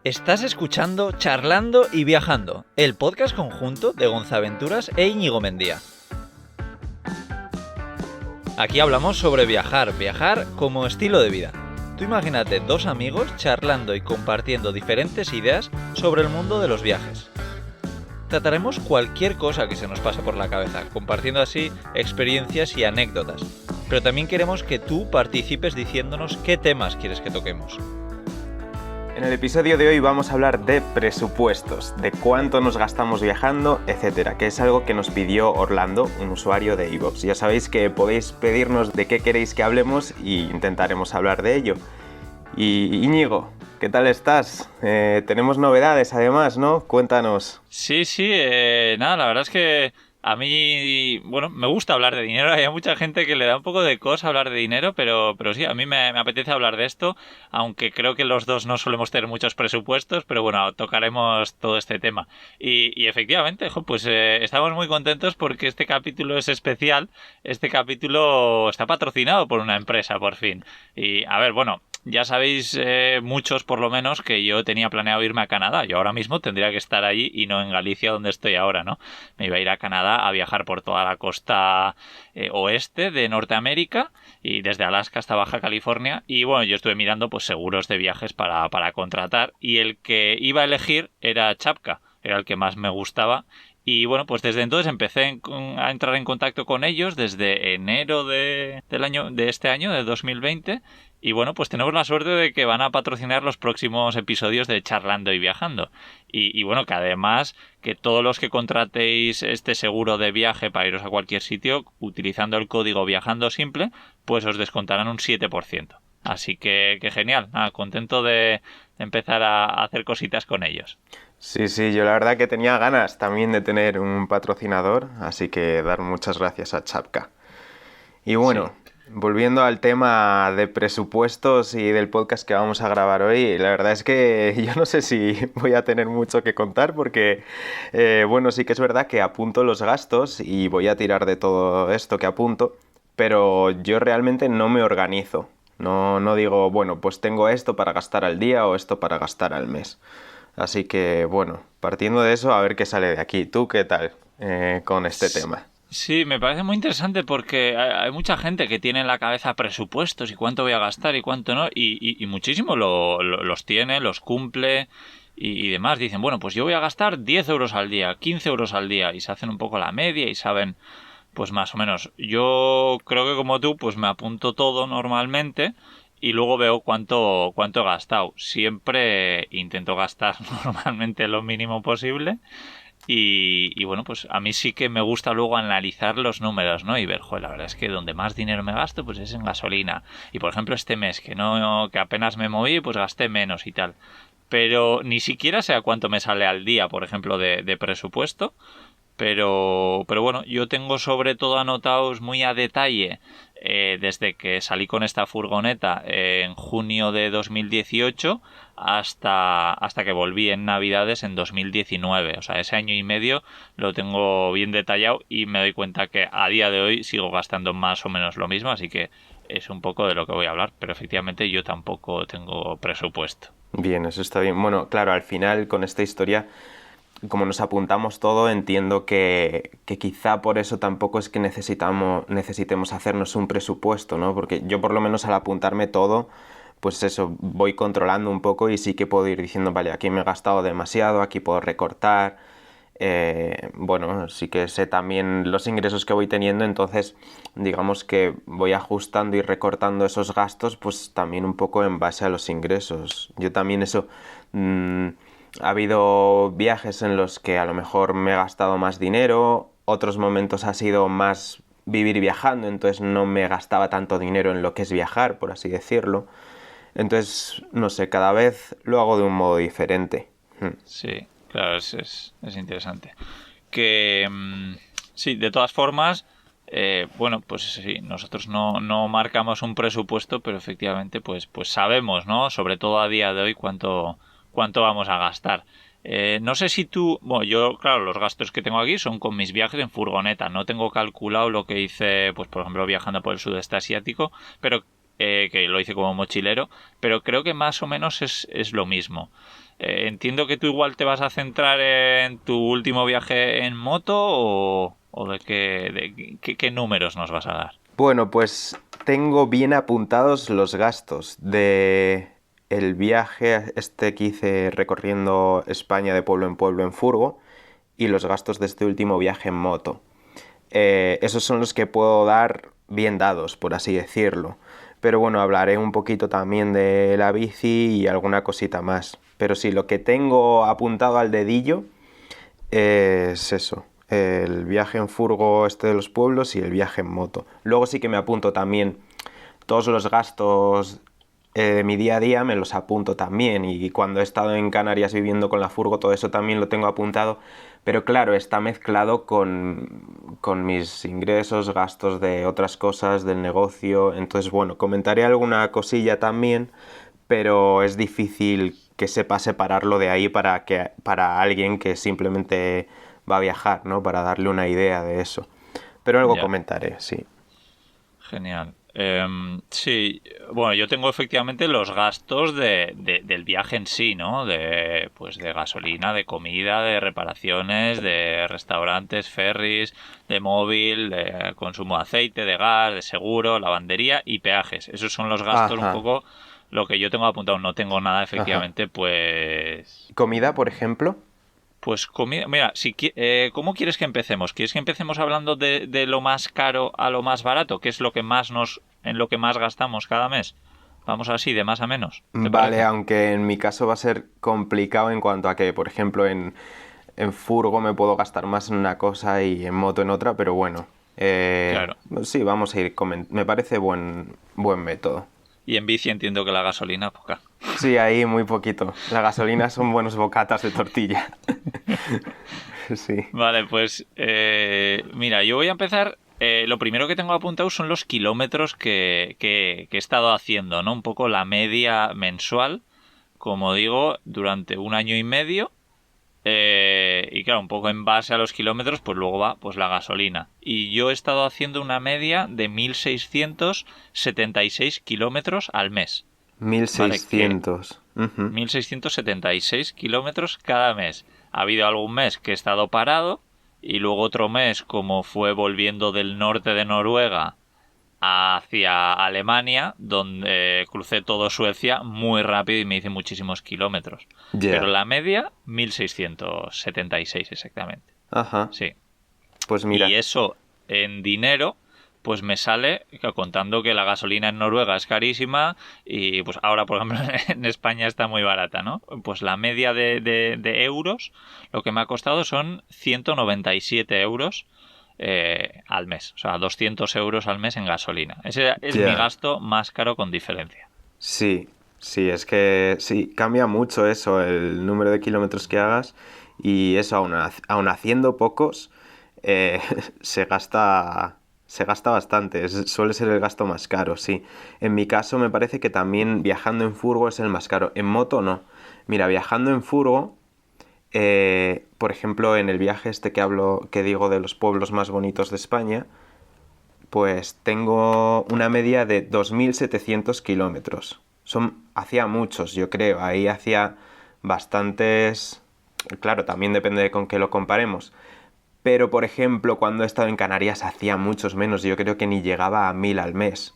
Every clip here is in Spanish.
Estás escuchando Charlando y Viajando, el podcast conjunto de Gonzaventuras e Íñigo Mendía. Aquí hablamos sobre viajar como estilo de vida. Tú imagínate dos amigos charlando y compartiendo diferentes ideas sobre el mundo de los viajes. Trataremos cualquier cosa que se nos pase por la cabeza, compartiendo así experiencias y anécdotas. Pero también queremos que tú participes diciéndonos qué temas quieres que toquemos. En el episodio de hoy vamos a hablar de presupuestos, de cuánto nos gastamos viajando, etcétera, que es algo que nos pidió Orlando, un usuario de iVoox. Ya sabéis que podéis pedirnos de qué queréis que hablemos y intentaremos hablar de ello. Y Íñigo, ¿qué tal estás? Tenemos novedades además, ¿no? Cuéntanos. Sí, nada, la verdad es que a mí, bueno, me gusta hablar de dinero. Hay mucha gente que le da un poco de cosa hablar de dinero, pero sí, a mí me apetece hablar de esto, aunque creo que los dos no solemos tener muchos presupuestos, pero bueno, tocaremos todo este tema. Y efectivamente, pues estamos muy contentos porque este capítulo es especial. Este capítulo está patrocinado por una empresa, por fin. Y, a ver, bueno, ya sabéis muchos por lo menos que yo tenía planeado irme a Canadá. Yo ahora mismo tendría que estar allí y no en Galicia donde estoy ahora, ¿no? Me iba a ir a Canadá a viajar por toda la costa oeste de Norteamérica y desde Alaska hasta Baja California. Y bueno, yo estuve mirando pues seguros de viajes para contratar y el que iba a elegir era Chapka, era el que más me gustaba. Y bueno, pues desde entonces empecé a entrar en contacto con ellos desde enero de este año, de 2020. Y bueno, pues tenemos la suerte de que van a patrocinar los próximos episodios de Charlando y Viajando. Y bueno, que además que todos los que contratéis este seguro de viaje para iros a cualquier sitio, utilizando el código Viajando Simple, pues os descontarán un 7%. Así que genial, contento de empezar a hacer cositas con ellos. Sí, yo la verdad que tenía ganas también de tener un patrocinador, así que dar muchas gracias a Chapka. Y bueno, sí. Volviendo al tema de presupuestos y del podcast que vamos a grabar hoy, la verdad es que yo no sé si voy a tener mucho que contar porque, bueno, sí que es verdad que apunto los gastos y voy a tirar de todo esto que apunto, pero yo realmente no me organizo. No digo, bueno, pues tengo esto para gastar al día o esto para gastar al mes. Así que, bueno, partiendo de eso, a ver qué sale de aquí. ¿Tú qué tal con este tema? Sí, me parece muy interesante porque hay mucha gente que tiene en la cabeza presupuestos y cuánto voy a gastar y cuánto no, y muchísimo los tiene, los cumple y demás. Dicen, bueno, pues yo voy a gastar 10 euros al día, 15 euros al día, y se hacen un poco la media y saben, pues más o menos. Yo creo que como tú, pues me apunto todo normalmente y luego veo cuánto he gastado. Siempre intento gastar normalmente lo mínimo posible. Y bueno, pues a mí sí que me gusta luego analizar los números, ¿no? Y ver, joder, la verdad es que donde más dinero me gasto, pues es en gasolina. Y por ejemplo, este mes que apenas me moví, pues gasté menos y tal. Pero ni siquiera sé a cuánto me sale al día, por ejemplo, de presupuesto. Pero bueno, yo tengo sobre todo anotados muy a detalle desde que salí con esta furgoneta en junio de 2018 hasta que volví en Navidades en 2019. O sea, ese año y medio lo tengo bien detallado y me doy cuenta que a día de hoy sigo gastando más o menos lo mismo, así que es un poco de lo que voy a hablar, pero efectivamente yo tampoco tengo presupuesto. Bien, eso está bien. Bueno, claro, al final con esta historia, como nos apuntamos todo, entiendo que quizá por eso tampoco es que necesitemos hacernos un presupuesto, ¿no? Porque yo por lo menos al apuntarme todo, pues eso, voy controlando un poco y sí que puedo ir diciendo, vale, aquí me he gastado demasiado, aquí puedo recortar. Bueno, sí que sé también los ingresos que voy teniendo, entonces digamos que voy ajustando y recortando esos gastos, pues también un poco en base a los ingresos. Yo también eso... ha habido viajes en los que a lo mejor me he gastado más dinero, otros momentos ha sido más vivir viajando, entonces no me gastaba tanto dinero en lo que es viajar, por así decirlo. Entonces, no sé, cada vez lo hago de un modo diferente. Sí, claro, es interesante. Que sí, de todas formas, bueno, pues sí, nosotros no marcamos un presupuesto, pero efectivamente pues sabemos, ¿no? Sobre todo a día de hoy cuánto vamos a gastar. No sé si tú... Bueno, yo, claro, los gastos que tengo aquí son con mis viajes en furgoneta. No tengo calculado lo que hice, pues por ejemplo, viajando por el sudeste asiático, pero que lo hice como mochilero, pero creo que más o menos es lo mismo. Entiendo que tú igual te vas a centrar en tu último viaje en moto o qué números nos vas a dar. Bueno, pues tengo bien apuntados los gastos de el viaje este que hice recorriendo España de pueblo en furgo y los gastos de este último viaje en moto. Esos son los que puedo dar bien dados, por así decirlo. Pero bueno, hablaré un poquito también de la bici y alguna cosita más. Pero sí, lo que tengo apuntado al dedillo es eso, el viaje en furgo este de los pueblos y el viaje en moto. Luego sí que me apunto también todos los gastos de mi día a día, me los apunto también. Y cuando he estado en Canarias viviendo con la furgo, todo eso también lo tengo apuntado. Pero claro, está mezclado con mis ingresos, gastos de otras cosas, del negocio. Entonces, bueno, comentaré alguna cosilla también, pero es difícil que sepa separarlo de ahí para alguien que simplemente va a viajar, ¿no? Para darle una idea de eso. Pero algo Ya. comentaré, sí. Genial. Sí, bueno, yo tengo efectivamente los gastos del viaje en sí, ¿no? Pues de gasolina, de comida, de reparaciones, de restaurantes, ferries, de móvil, de consumo de aceite, de gas, de seguro, lavandería y peajes. Esos son los gastos un Ajá, poco lo que yo tengo apuntado. No tengo nada ajá. efectivamente, pues ¿Comida, por ejemplo? pues comida, mira, ¿cómo quieres que empecemos? ¿Quieres que empecemos hablando de lo más caro a lo más barato? ¿Qué es lo que en lo que más gastamos cada mes? Vamos así, de más a menos, ¿te Vale, parece? aunque en mi caso va a ser complicado en cuanto a que, por ejemplo, en furgo me puedo gastar más en una cosa y en moto en otra, pero bueno, Claro. sí, vamos a ir me parece buen método. Y en bici entiendo que la gasolina, poca. Sí, ahí muy poquito. La gasolina son buenos bocatas de tortilla. Sí. Vale, pues mira, yo voy a empezar. Lo primero que tengo apuntado son los kilómetros que he estado haciendo, ¿no? Un poco la media mensual, como digo, durante un año y medio. Y claro, un poco en base a los kilómetros, pues luego va pues la gasolina. Y yo he estado haciendo una media de 1.676 kilómetros al mes. Mil ¿Vale? Que seiscientos. Ujú. 1.676 kilómetros cada mes. Ha habido algún mes que he estado parado y luego otro mes, como fue volviendo del norte de Noruega hacia Alemania, donde crucé todo Suecia muy rápido y me hice muchísimos kilómetros. Pero Ya. la media, 1.676 exactamente. Ajá. Sí. Pues Y mira. eso en dinero, pues me sale contando que la gasolina en Noruega es carísima y pues ahora, por ejemplo, en España está muy barata, ¿no? Pues la media de euros, lo que me ha costado son 197 euros al mes. O sea, 200 euros al mes en gasolina. Ese es mi Ya. gasto más caro con diferencia. Sí, sí, es que sí, cambia mucho eso, el número de kilómetros que hagas y eso, aun haciendo pocos, eh, se gasta bastante, suele ser el gasto más caro, sí. En mi caso me parece que también viajando en furgo es el más caro, en moto no. Mira, viajando en furgo, por ejemplo, en el viaje este que digo de los pueblos más bonitos de España, pues tengo una media de 2.700 kilómetros. Hacía muchos, yo creo. Ahí hacía bastantes. Claro, también depende de con qué lo comparemos. Pero, por ejemplo, cuando he estado en Canarias hacía muchos menos. Yo creo que ni llegaba a 1.000 al mes.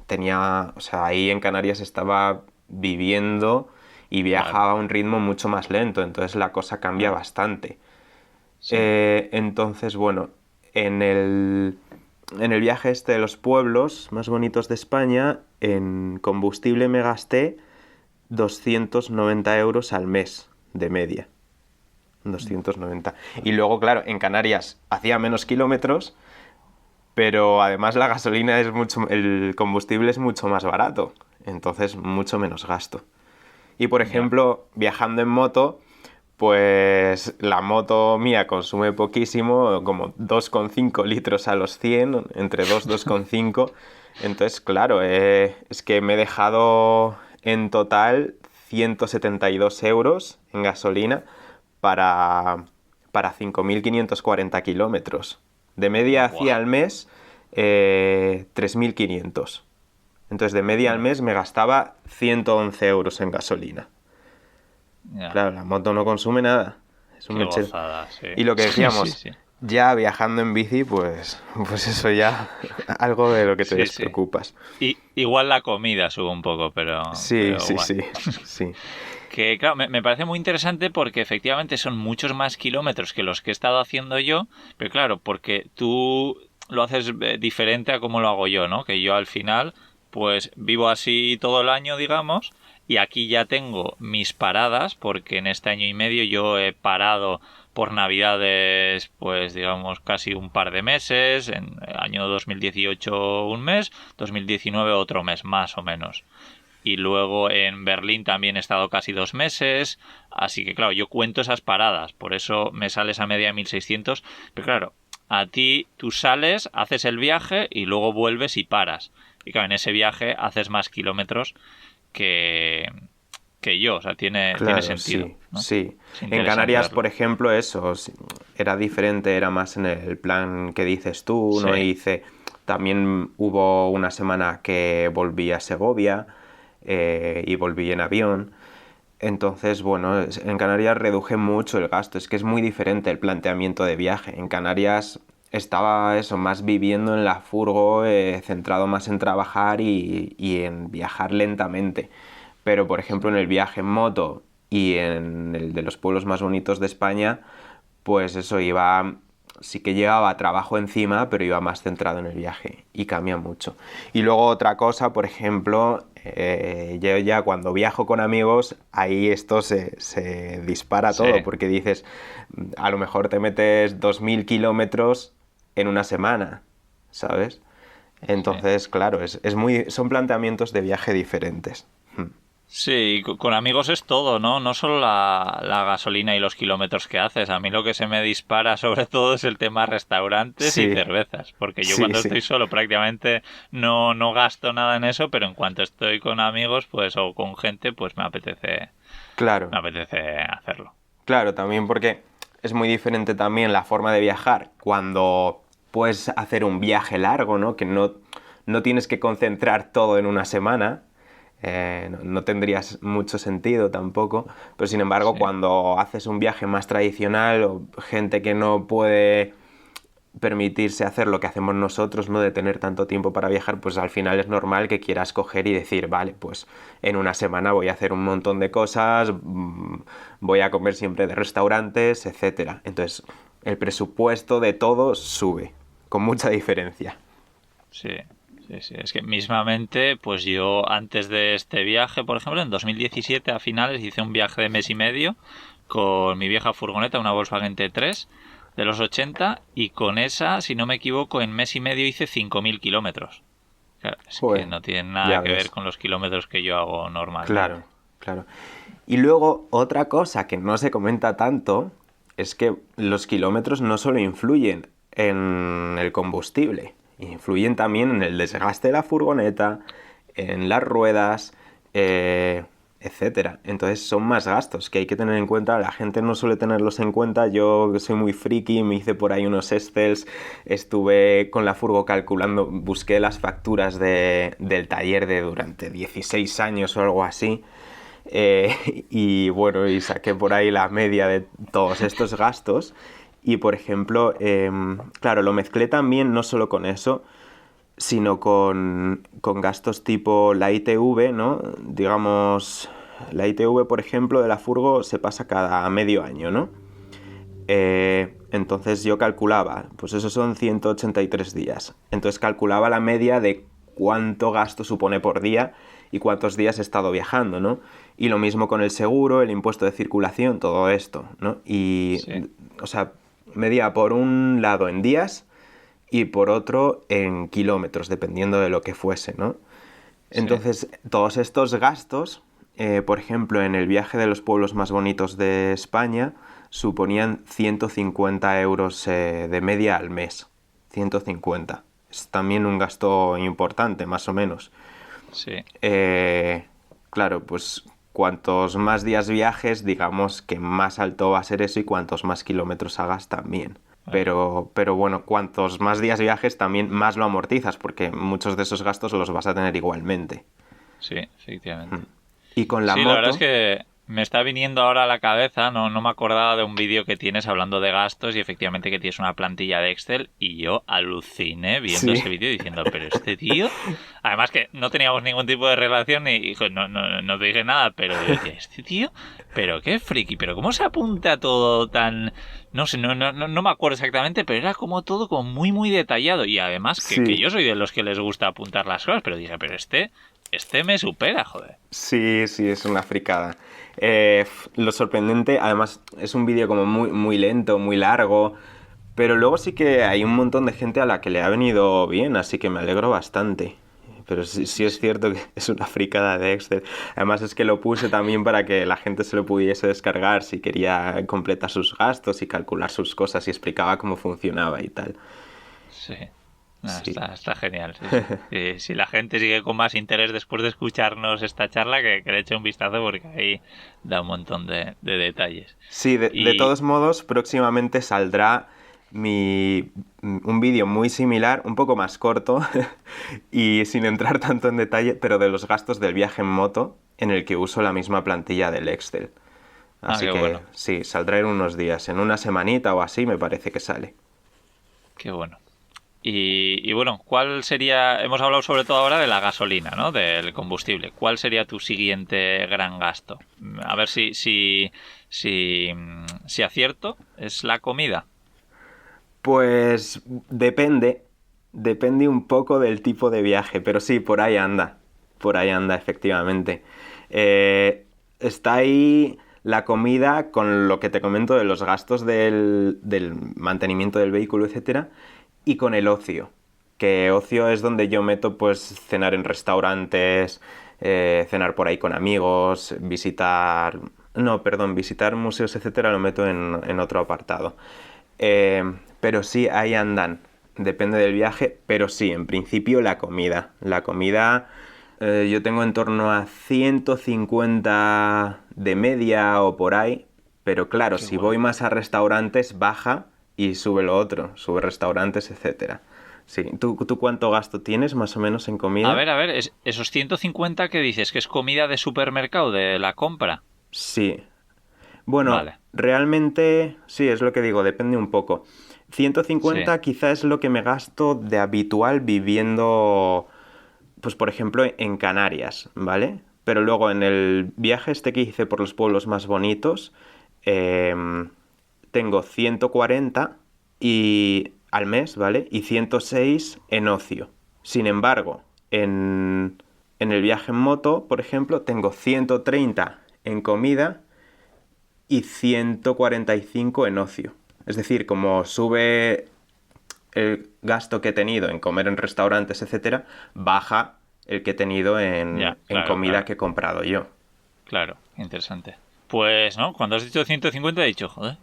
O sea, ahí en Canarias estaba viviendo y Claro, viajaba a un ritmo mucho más lento. Entonces la cosa cambia claro. bastante. Sí. Entonces, bueno, en en el viaje este de los pueblos más bonitos de España, en combustible me gasté 290 euros al mes de media. 290. Y luego, claro, en Canarias hacía menos kilómetros, pero además la gasolina el combustible es mucho más barato. Entonces, mucho menos gasto. Y por Ya. ejemplo, viajando en moto, pues la moto mía consume poquísimo, como 2,5 litros a los 100 entre 2,5. Entonces, claro, es que me he dejado en total 172 euros en gasolina para, para 5.540 kilómetros. De media hacía Buah. al mes 3.500. Entonces, de media al Ya. mes me gastaba 111 euros en gasolina. Ya. Claro, la moto no consume nada. Es un Qué mechero. gozada, sí. Y lo que Sí, sí, decíamos, sí. ya viajando en bici, pues eso ya, algo de lo que te Sí, sí. despreocupas. Y igual la comida sube un poco, Sí, pero sí, igual. sí, sí. Que claro, me parece muy interesante porque efectivamente son muchos más kilómetros que los que he estado haciendo yo, pero claro, porque tú lo haces diferente a como lo hago yo, ¿no? Que yo al final, pues vivo así todo el año, digamos, y aquí ya tengo mis paradas, porque en este año y medio yo he parado por Navidades, pues digamos casi un par de meses, en el año 2018 un mes, 2019 otro mes, más o menos. Y luego en Berlín también he estado casi 2 meses, así que claro, yo cuento esas paradas, por eso me sale esa media de 1600, pero claro, a ti tú sales, haces el viaje y luego vuelves y paras. Y claro, en ese viaje haces más kilómetros que, que yo, o sea, tiene Claro, sentido, sí, ¿no? sí. Es En interesante Canarias, por verlo. ejemplo, eso era diferente, era más en el plan que dices tú, Sí, ¿no? También hubo una semana que volví a Segovia y volví en avión. Entonces, bueno, en Canarias reduje mucho el gasto. Es que es muy diferente el planteamiento de viaje. En Canarias estaba eso, más viviendo en la furgo, centrado más en trabajar y en viajar lentamente. Pero, por ejemplo, en el viaje en moto y en el de los pueblos más bonitos de España, pues eso iba, sí que llevaba trabajo encima, pero iba más centrado en el viaje y cambia mucho. Y luego otra cosa, por ejemplo, yo ya cuando viajo con amigos, ahí esto se dispara sí, todo, porque dices, a lo mejor te metes 2000 kilómetros en una semana, ¿sabes? sí. Entonces, claro, son planteamientos de viaje diferentes. Sí, y con amigos es todo, ¿no? No solo la gasolina y los kilómetros que haces. A mí lo que se me dispara sobre todo es el tema restaurantes y Sí, cervezas, porque yo sí, cuando sí. estoy solo prácticamente no gasto nada en eso, pero en cuanto estoy con amigos, pues o con gente, pues Claro, me apetece hacerlo. claro, también porque es muy diferente también la forma de viajar cuando puedes hacer un viaje largo, ¿no? Que no tienes que concentrar todo en una semana. No tendrías mucho sentido tampoco. Pero sin embargo, Sí, cuando haces un viaje más tradicional o gente que no puede permitirse hacer lo que hacemos nosotros, ¿no? De tener tanto tiempo para viajar, pues al final es normal que quieras coger y decir, vale, pues en una semana voy a hacer un montón de cosas, voy a comer siempre de restaurantes, etcétera. Entonces, el presupuesto de todo sube, con mucha diferencia. sí, sí, sí. Es que mismamente, pues yo antes de este viaje, por ejemplo, en 2017 a finales hice un viaje de mes y medio con mi vieja furgoneta, una Volkswagen T3 de los 80 y con esa, si no me equivoco, en mes y medio hice 5000 kilómetros. Claro, es que Joder, no tiene nada ya que ver ves. con los kilómetros que yo hago normalmente. Claro, claro. Y luego, otra cosa que no se comenta tanto es que los kilómetros no solo influyen en el combustible, influyen también en el desgaste de la furgoneta, en las ruedas, etcétera. Entonces son más gastos que hay que tener en cuenta. La gente no suele tenerlos en cuenta. Yo que soy muy friki, me hice por ahí unos Excels, estuve con la furgo calculando, busqué las facturas del taller de durante 16 años o algo así. Y bueno, y saqué por ahí la media de todos estos gastos. Y por ejemplo, claro, lo mezclé también no solo con eso, sino con gastos tipo la ITV, ¿no? Digamos, la ITV, por ejemplo, de la furgo se pasa cada medio año, ¿no? Entonces yo calculaba, pues esos son 183 días. Entonces calculaba la media de cuánto gasto supone por día y cuántos días he estado viajando, ¿no? Y lo mismo con el seguro, el impuesto de circulación, todo esto, ¿no? Y, Sí, o sea, medía por un lado en días y por otro en kilómetros, dependiendo de lo que fuese, ¿no? sí, Entonces, todos estos gastos, por ejemplo, en el viaje de los pueblos más bonitos de España, suponían 150 euros de media al mes. 150. Es también un gasto importante, más o menos. sí. Eh, claro, pues cuantos más días viajes, digamos que más alto va a ser eso y cuantos más kilómetros hagas también. Claro. Pero bueno, cuantos más días viajes también más lo amortizas porque muchos de esos gastos los vas a tener igualmente. Sí, efectivamente. Y con la Sí, la verdad es moto, que Me está viniendo ahora a la cabeza, no me acordaba de un vídeo que tienes hablando de gastos y efectivamente que tienes una plantilla de Excel y yo aluciné viendo Sí, ese vídeo diciendo, pero este tío, además que no teníamos ningún tipo de relación y hijo, no te dije nada, pero yo decía, este tío, pero qué friki, pero cómo se apunta todo tan, no sé, no me acuerdo exactamente, pero era como todo como muy detallado y además que sí, yo soy de los que les gusta apuntar las cosas, pero dije, pero este me supera, joder. sí, sí, es una fricada. Lo sorprendente, además, es un vídeo como muy lento, muy largo, pero luego sí que hay un montón de gente a la que le ha venido bien, así que me alegro bastante. Pero sí, sí Sí, es sí. cierto que es una fricada de Excel. Además es que lo puse también para que la gente se lo pudiese descargar si quería completar sus gastos y calcular sus cosas y explicaba cómo funcionaba y tal. Sí. No, Sí. está genial, sí, sí. Si la gente sigue con más interés después de escucharnos esta charla, que le eche un vistazo porque ahí da un montón de detalles. Sí, de Y, todos modos, próximamente saldrá un vídeo muy similar, un poco más corto y sin entrar tanto en detalle, pero de los gastos del viaje en moto, en el que uso la misma plantilla del Excel. Así qué que bueno, sí, saldrá en unos días, en una semanita o así me parece que sale. qué bueno. Y bueno, ¿cuál sería? Hemos hablado sobre todo ahora de la gasolina, ¿no? Del combustible. ¿Cuál sería tu siguiente gran gasto? A ver si acierto, es la comida. Pues depende un poco del tipo de viaje, pero sí, por ahí anda efectivamente. Está ahí la comida con lo que te comento de los gastos del mantenimiento del vehículo, etcétera, y con el ocio, que ocio es donde yo meto pues cenar en restaurantes, cenar por ahí con amigos, visitar... No, perdón, visitar museos, etcétera, lo meto en otro apartado. Pero sí, ahí andan. Depende del viaje, pero sí, en principio la comida. La comida, yo tengo en torno a 150 de media o por ahí, pero claro, Qué si bueno. voy más a restaurantes, baja y sube lo otro, sube restaurantes, etcétera. Sí, ¿tú cuánto gasto tienes más o menos en comida? A ver, esos 150 que dices que es comida de supermercado, de la compra. Sí. Bueno, Vale, realmente, sí, es lo que digo, depende un poco. sí, 150 quizá es lo que me gasto de habitual viviendo, pues por ejemplo, en Canarias, ¿vale? Pero luego en el viaje este que hice por los pueblos más bonitos, em, tengo 140 y al mes, ¿vale? Y 106 en ocio. Sin embargo, en el viaje en moto, por ejemplo, tengo 130 en comida y 145 en ocio. Es decir, como sube el gasto que he tenido en comer en restaurantes, etcétera, baja el que he tenido ya, en claro, comida claro, que he comprado yo. claro, interesante. Pues, ¿no? Cuando has dicho 150 he dicho, joder,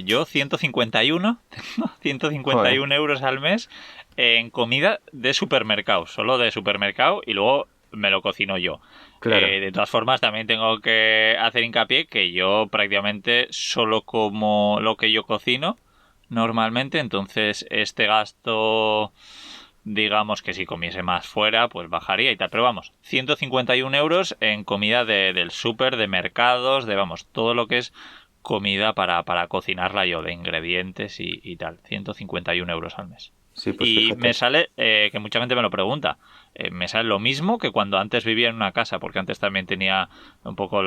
yo 151, tengo Joder, 151 euros al mes en comida de supermercado, solo de supermercado y luego me lo cocino yo. claro. De todas formas, también tengo que hacer hincapié que yo prácticamente solo como lo que yo cocino normalmente, entonces este gasto, digamos que si comiese más fuera, pues bajaría y tal. Pero vamos, 151 euros en comida del súper, de mercados, de vamos, todo lo que es comida para cocinarla yo, de ingredientes y tal. 151 euros al mes. Sí, pues Y me fíjate. sale, que mucha gente me lo pregunta, me sale lo mismo que cuando antes vivía en una casa, porque antes también tenía un poco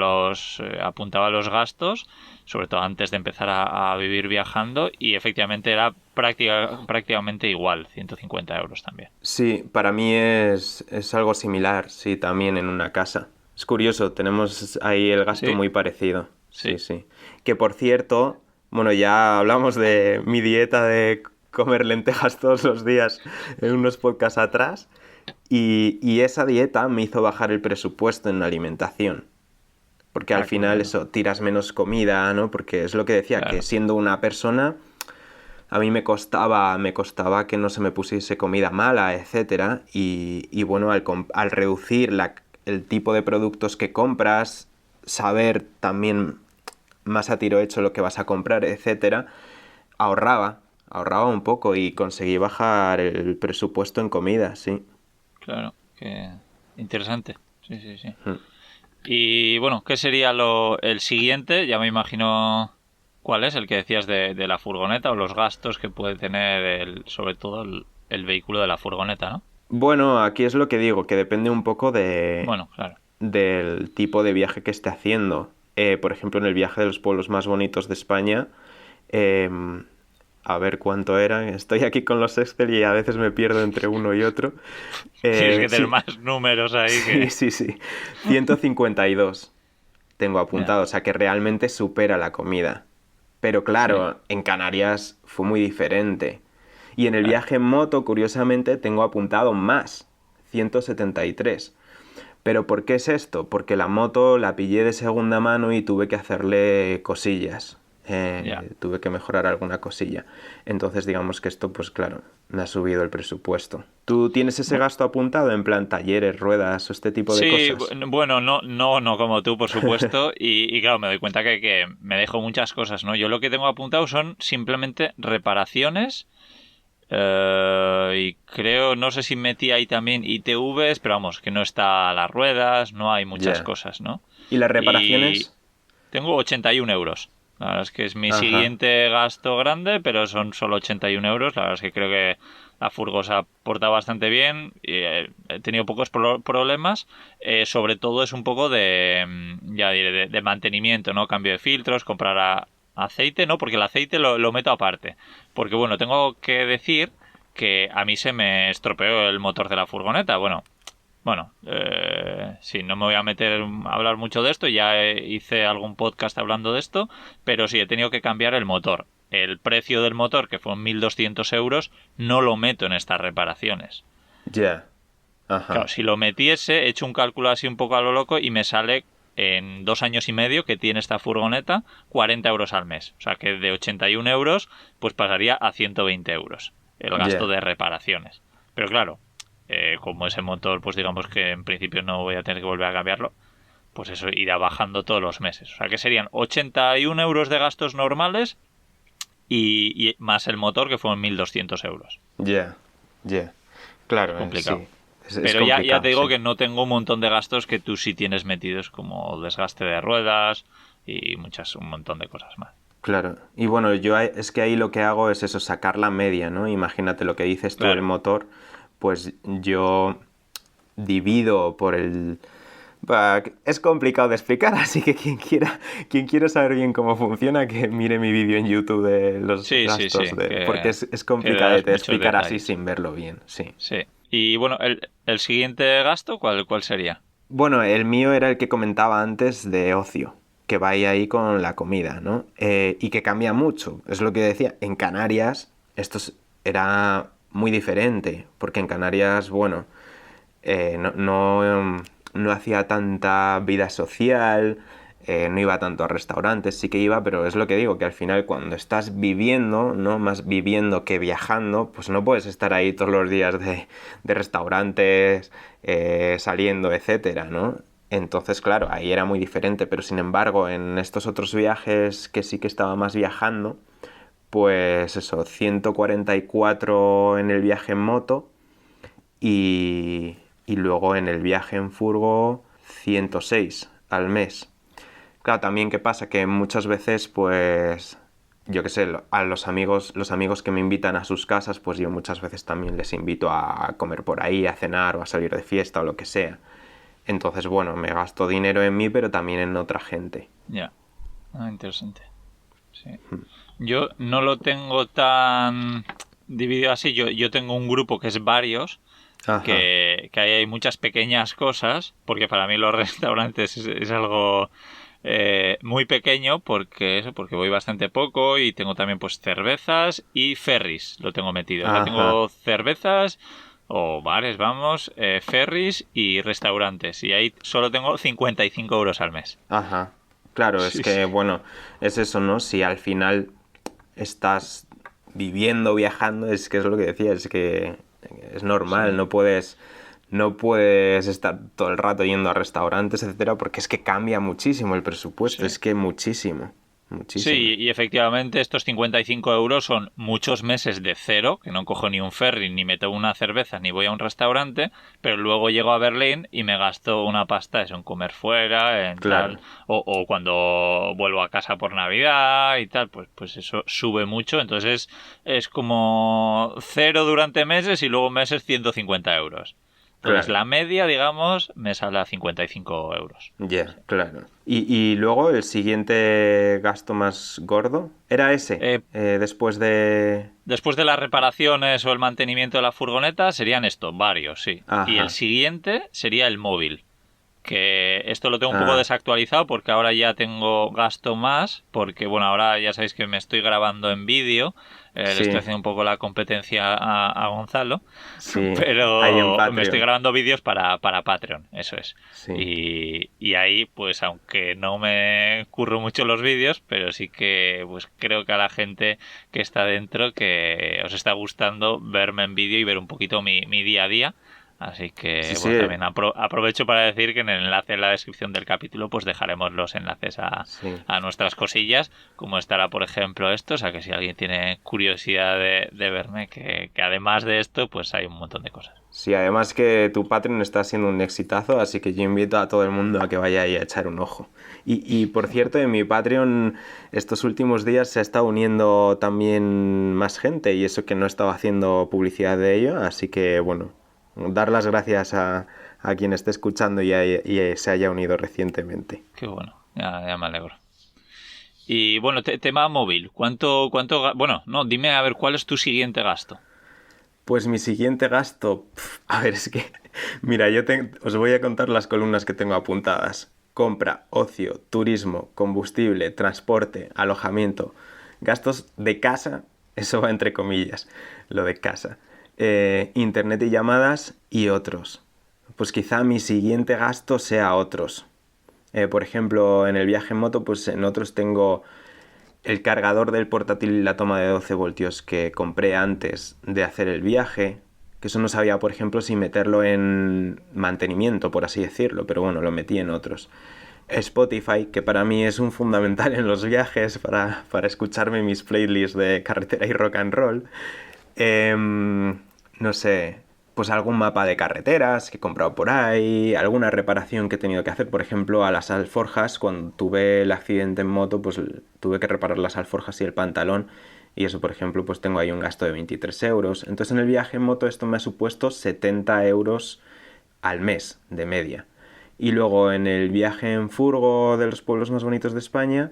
apuntaba los gastos, sobre todo antes de empezar a vivir viajando, y efectivamente era prácticamente igual, 150 euros también. Sí, para mí es algo similar, sí, también en una casa. Es curioso, tenemos ahí el gasto Sí, muy parecido. sí. Sí, sí. Que por cierto, bueno, ya hablamos de mi dieta de comer lentejas todos los días en unos podcasts atrás. Y esa dieta me hizo bajar el presupuesto en alimentación. Porque al Ah, qué final bueno. eso, tiras menos comida, ¿no? Porque es lo que decía, que Claro, siendo una persona, a mí me costaba que no se me pusiese comida mala, etcétera. Y bueno, al reducir el tipo de productos que compras, saber también más a tiro hecho lo que vas a comprar, etcétera, ahorraba un poco y conseguí bajar el presupuesto en comida, sí. claro. Que interesante. Sí, sí, sí. Y bueno, ¿qué sería el siguiente? Ya me imagino cuál es, el que decías de la furgoneta o los gastos que puede tener sobre todo el vehículo de la furgoneta, ¿no? Bueno, aquí es lo que digo, que depende un poco Bueno, claro. del tipo de viaje que esté haciendo. Por ejemplo, en el viaje de los pueblos más bonitos de España, em, a ver cuánto eran. Estoy aquí con los Excel y a veces me pierdo entre uno y otro. Tienes que tener Sí, más números ahí sí, que... sí, sí. 152 tengo Ya, apuntado, o sea que realmente supera la comida. Pero sí, claro, en Canarias fue muy diferente. Y en el claro. viaje en moto, curiosamente, tengo apuntado más, 173. Pero ¿por qué es esto? Porque la moto la pillé de segunda mano y tuve que hacerle cosillas. Ya. Tuve que mejorar alguna cosilla. Entonces digamos que esto, pues claro, me ha subido el presupuesto. ¿Tú tienes ese Bu- gasto apuntado en plan talleres, ruedas o este tipo de Sí, cosas? bueno, no como tú, por supuesto. Y claro, me doy cuenta que me dejo muchas cosas, ¿no? Yo lo que tengo apuntado son simplemente reparaciones. Y creo, no sé si metí ahí también ITVs, pero vamos, que no está las ruedas, no hay muchas Ya. cosas, ¿no? ¿Y las Y reparaciones? tengo 81 euros. La verdad es que es mi Ajá. siguiente gasto grande, pero son solo 81 euros. La verdad es que creo que la furgo se ha portado bastante bien. Y, he tenido pocos problemas. Sobre todo es un poco ya diré, de mantenimiento, ¿no? Cambio de filtros, comprar aceite, ¿no? Porque el aceite lo meto aparte. Porque bueno, tengo que decir que a mí se me estropeó el motor de la furgoneta. Bueno, sí, no me voy a meter a hablar mucho de esto, ya hice algún podcast hablando de esto, pero sí, he tenido que cambiar el motor. El precio del motor, que fue 1.200 euros, no lo meto en estas reparaciones. Ya. Claro, Ajá. si lo metiese, he hecho un cálculo así un poco a lo loco y me sale en 2 años y medio que tiene esta furgoneta 40 euros al mes. O sea que de 81 euros, pues pasaría a 120 euros el gasto Ya. de reparaciones. Pero claro, como ese motor, pues digamos que en principio no voy a tener que volver a cambiarlo, pues eso irá bajando todos los meses. O sea que serían 81 euros de gastos normales y más el motor que fueron 1.200 euros. Ya. Ya. Claro, Complicado. sí. Es Pero ya complicado, te digo sí. que no tengo un montón de gastos que tú sí tienes metidos, como desgaste de ruedas y un montón de cosas más. Claro. Y bueno, es que ahí lo que hago es eso, sacar la media, ¿no? Imagínate lo que dices tú del Claro. motor, pues yo divido por el... Bah, es complicado de explicar, así que quien quiera saber bien cómo funciona, que mire mi vídeo en YouTube de los Sí, sí, sí, gastos de... Porque que, es que le complicado das de muchos explicar así detalles. sin verlo bien, sí. Sí. Y bueno, el siguiente gasto, ¿cuál sería? Bueno, el mío era el que comentaba antes de ocio, que va ahí con la comida, ¿no? Y que cambia mucho. Es lo que decía, en Canarias era muy diferente, porque en Canarias, bueno, no hacía tanta vida social, no iba tanto a restaurantes, sí que iba, pero es lo que digo, que al final cuando estás viviendo, ¿no? Más viviendo que viajando, pues no puedes estar ahí todos los días de restaurantes, saliendo, etcétera, ¿no? Entonces, claro, ahí era muy diferente, pero sin embargo, en estos otros viajes que sí que estaba más viajando, pues eso, 144 en el viaje en moto y, y luego en el viaje en furgo 106 al mes. Claro, también qué pasa que muchas veces pues yo qué sé, a los amigos que me invitan a sus casas, pues yo muchas veces también les invito a comer por ahí, a cenar o a salir de fiesta o lo que sea. Entonces, bueno, me gasto dinero en mí, pero también en otra gente. Ya. Ah, interesante. Sí. Yo no lo tengo tan dividido así. Yo tengo un grupo que es varios, Ajá, que ahí hay muchas pequeñas cosas, porque para mí los restaurantes es algo muy pequeño, porque voy bastante poco y tengo también pues cervezas y ferries, lo tengo metido. O sea, ajá, tengo cervezas o bares, vamos, ferries y restaurantes. Y ahí solo tengo 55 euros al mes. ajá. Claro, es Sí, sí. que, bueno, es eso, ¿no? Si al final estás viviendo, viajando, es que es lo que decía, es que es normal, Sí, no puedes estar todo el rato yendo a restaurantes, etcétera, porque es que cambia muchísimo el presupuesto, sí. es que muchísimo. muchísimo. Sí, y efectivamente estos 55 euros son muchos meses de cero, que no cojo ni un ferry, ni me tomo una cerveza, ni voy a un restaurante, pero luego llego a Berlín y me gasto una pasta eso, en comer fuera, en tal, Claro, o cuando vuelvo a casa por Navidad y tal, pues eso sube mucho, entonces es como cero durante meses y luego meses 150 euros. Entonces claro. la media, digamos, me sale a 55 euros. Ya, Sí. claro. Y luego el siguiente gasto más gordo era ese, Eh, después de... Después de las reparaciones o el mantenimiento de la furgoneta serían esto, varios, sí. Y el Ajá. siguiente sería el móvil, que esto lo tengo un poco Ah, desactualizado porque ahora ya tengo gasto más, porque bueno, ahora ya sabéis que me estoy grabando en vídeo, le estoy sí, haciendo un poco la competencia a Gonzalo, sí. Ahí en pero me estoy Patreon. grabando vídeos para Patreon, eso es. Sí. Y ahí, pues aunque no me curro mucho los vídeos, pero sí que pues creo que a la gente que está dentro que os está gustando verme en vídeo y ver un poquito mi día a día. Así Sí, que, sí. bueno, también aprovecho para decir que en el enlace en la descripción del capítulo, pues dejaremos los enlaces Sí. a nuestras cosillas, como estará, por ejemplo, esto. O sea, que si alguien tiene curiosidad de verme, que además de esto, pues hay un montón de cosas. Sí, además que tu Patreon está siendo un exitazo, así que yo invito a todo el mundo a que vaya ahí a echar un ojo. Y por cierto, en mi Patreon estos últimos días se ha estado uniendo también más gente y eso que no estaba haciendo publicidad de ello, así que bueno, dar las gracias a quien esté escuchando y se haya unido recientemente. Qué bueno, ya me alegro. Y bueno, tema móvil. Bueno, no, dime a ver cuál es tu siguiente gasto. Pues mi siguiente gasto, a ver, es que, mira, os voy a contar las columnas que tengo apuntadas. Compra, ocio, turismo, combustible, transporte, alojamiento, gastos de casa, eso va entre comillas, lo de casa, internet y llamadas y otros. Pues quizá mi siguiente gasto sea otros. Por ejemplo, en el viaje en moto, pues en otros tengo el cargador del portátil y la toma de 12 voltios que compré antes de hacer el viaje, que eso no sabía, por ejemplo, si meterlo en mantenimiento, por así decirlo, pero bueno, lo metí en otros. Spotify, que para mí es un fundamental en los viajes para escucharme mis playlists de carretera y rock and roll. No sé, pues algún mapa de carreteras que he comprado por ahí, alguna reparación que he tenido que hacer, por ejemplo, a las alforjas, cuando tuve el accidente en moto, pues tuve que reparar las alforjas y el pantalón, y eso, por ejemplo, pues tengo ahí un gasto de 23 euros. Entonces en el viaje en moto esto me ha supuesto 70 euros al mes de media. Y luego en el viaje en furgo de los pueblos más bonitos de España,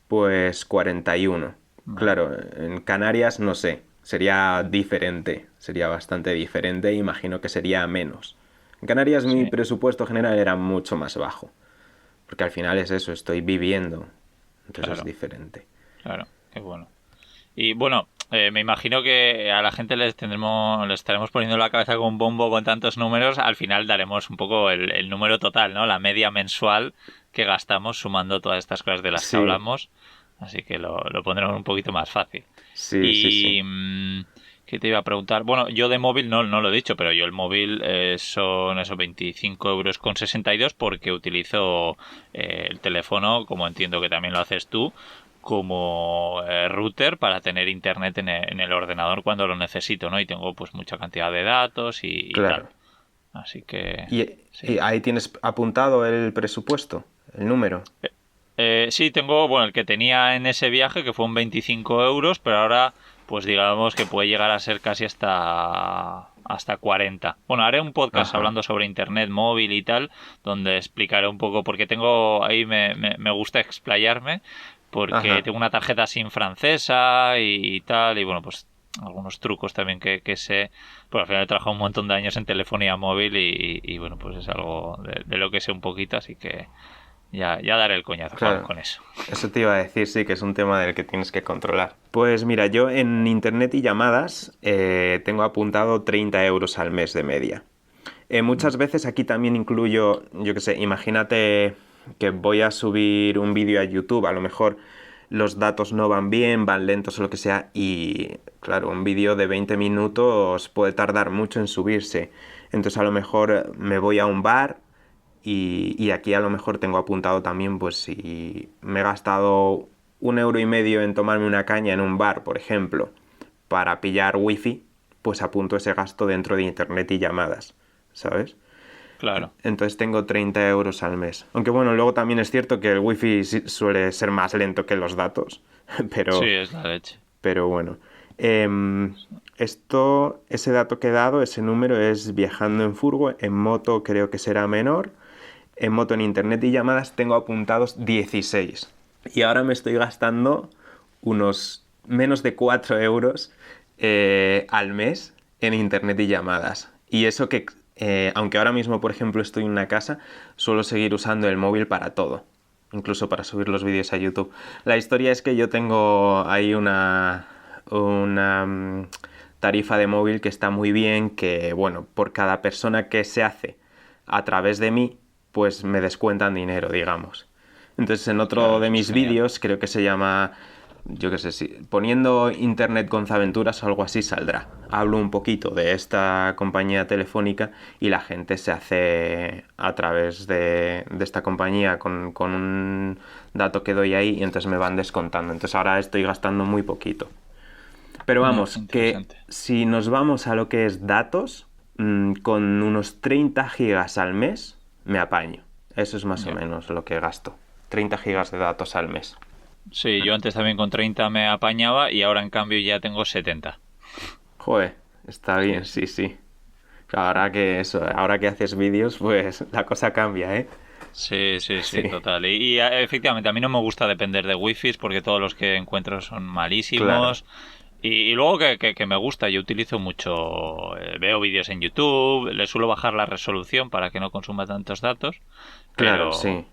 pues 41. Vale. Claro, en Canarias no sé, sería diferente, sería bastante diferente, imagino que sería menos. En Canarias mi Sí, presupuesto general era mucho más bajo, porque al final es eso, estoy viviendo, entonces es claro, diferente. claro, qué bueno. Y bueno, me imagino que a la gente les estaremos poniendo la cabeza con un bombo con tantos números. Al final daremos un poco el número total, ¿no? La media mensual que gastamos sumando todas estas cosas de las que Sí, hablamos. Así que lo pondremos un poquito más fácil. sí, sí, sí. Y... ¿qué te iba a preguntar? Bueno, yo de móvil no lo he dicho, pero yo el móvil son esos 25 euros con 62 porque utilizo el teléfono, como entiendo que también lo haces tú, como router para tener internet en el ordenador cuando lo necesito, ¿no? Y tengo pues mucha cantidad de datos y tal. Claro. Así que Y sí. ahí tienes apuntado el presupuesto, el número. Sí, tengo, bueno, el que tenía en ese viaje, que fue un 25 euros, pero ahora, pues digamos que puede llegar a ser casi hasta 40. Bueno, haré un podcast Ajá, hablando sobre internet móvil y tal, donde explicaré un poco, porque tengo, ahí me gusta explayarme, porque ajá. tengo una tarjeta SIM francesa y tal, y bueno, pues algunos trucos también que sé. Pues al final he trabajado un montón de años en telefonía móvil y bueno, pues es algo de lo que sé un poquito, así que ya daré el coñazo Claro, con eso. eso te iba a decir, sí, que es un tema del que tienes que controlar. Pues mira, yo en internet y llamadas tengo apuntado 30 euros al mes de media. Muchas veces aquí también incluyo, yo qué sé, imagínate que voy a subir un vídeo a YouTube, a lo mejor los datos no van bien, van lentos o lo que sea, y claro, un vídeo de 20 minutos puede tardar mucho en subirse. Entonces a lo mejor me voy a un bar y aquí a lo mejor tengo apuntado también, pues si me he gastado 1,50 € en tomarme una caña en un bar, por ejemplo, para pillar wifi, pues apunto ese gasto dentro de internet y llamadas, ¿sabes? Claro. Entonces tengo 30 euros al mes. Aunque bueno, luego también es cierto que el wifi suele ser más lento que los datos, Sí, pero, es la leche. pero bueno. Ese dato que he dado, ese número es viajando en furgo, en moto creo que será menor, en moto, en internet y llamadas tengo apuntados 16. Y ahora me estoy gastando unos menos de 4 euros al mes en internet y llamadas. Y eso que, aunque ahora mismo, por ejemplo, estoy en una casa, suelo seguir usando el móvil para todo, incluso para subir los vídeos a YouTube. La historia es que yo tengo ahí una tarifa de móvil que está muy bien, que, bueno, por cada persona que se hace a través de mí, pues me descuentan dinero, digamos. Entonces, en otro Claro, de eso es mis genial. vídeos, creo que se llama, yo qué sé, si poniendo Internet con Aventuras o algo así saldrá. Hablo un poquito de esta compañía telefónica y la gente se hace a través de esta compañía con un dato que doy ahí y entonces me van descontando. Entonces ahora estoy gastando muy poquito. Pero No, vamos, que interesante. si nos vamos a lo que es datos, con unos 30 gigas al mes me apaño. Eso es más o Ya. menos lo que gasto. 30 gigas de datos al mes. Sí, yo antes también con 30 me apañaba y ahora en cambio ya tengo 70. Joder, está Sí, bien, sí. sí, sí. Ahora que haces vídeos, pues la cosa cambia, ¿eh? Sí, sí, Sí, sí, total. Efectivamente, a mí no me gusta depender de wifis porque todos los que encuentro son claro, malísimos. Y luego que me gusta, yo utilizo mucho, veo vídeos en YouTube, le suelo bajar la resolución para que no consuma tantos datos, claro, pero, sí.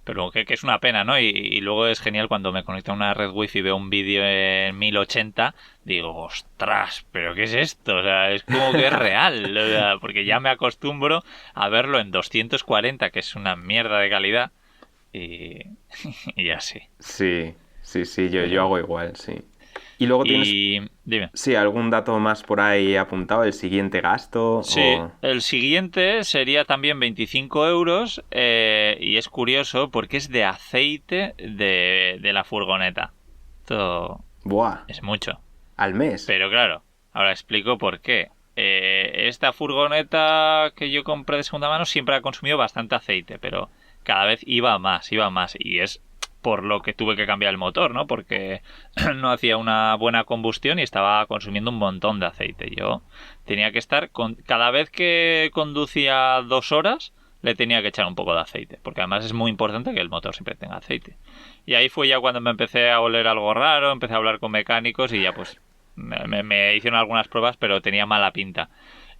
pero que es una pena, ¿no? Y luego es genial cuando me conecto a una red wifi y veo un vídeo en 1080, digo, ostras, pero ¿qué es esto? O sea, es como que es real, o sea, porque ya me acostumbro a verlo en 240, que es una mierda de calidad, y, y así. Sí, sí, sí, yo Pero, hago igual, sí. Y luego tienes, y dime. sí, algún dato más por ahí apuntado, el siguiente gasto Sí, o... el siguiente sería también 25 euros y es curioso porque es de aceite de la furgoneta. Esto Buah, es mucho. al mes. Pero claro, ahora explico por qué. Esta furgoneta que yo compré de segunda mano siempre ha consumido bastante aceite, pero cada vez iba más, iba más. Y es por lo que tuve que cambiar el motor, ¿no? Porque no hacía una buena combustión y estaba consumiendo un montón de aceite. Yo tenía que estar cada vez que conducía 2 horas le tenía que echar un poco de aceite, porque además es muy importante que el motor siempre tenga aceite. Y ahí fue ya cuando me empecé a oler algo raro, empecé a hablar con mecánicos y ya pues me hicieron algunas pruebas, pero tenía mala pinta.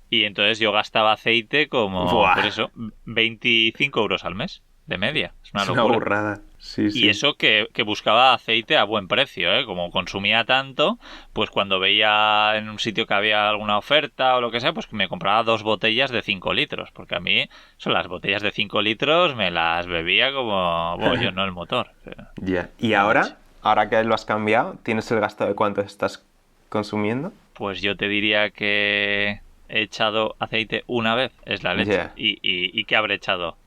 Y entonces yo gastaba aceite como, Buah, pues eso, 25 euros al mes, de media. Es una es una locura. burrada. Sí, Y sí. eso que buscaba aceite a buen precio, ¿eh? Como consumía tanto, pues cuando veía en un sitio que había alguna oferta o lo que sea, pues me compraba 2 botellas de 5 litros, porque a mí son las botellas de 5 litros me las bebía como, bueno, yo no el motor, pero Ya. ¿Y la leche. ahora que lo has cambiado, tienes el gasto de cuánto estás consumiendo? Pues yo te diría que he echado aceite una vez, es la leche. Ya. ¿Y qué habré echado?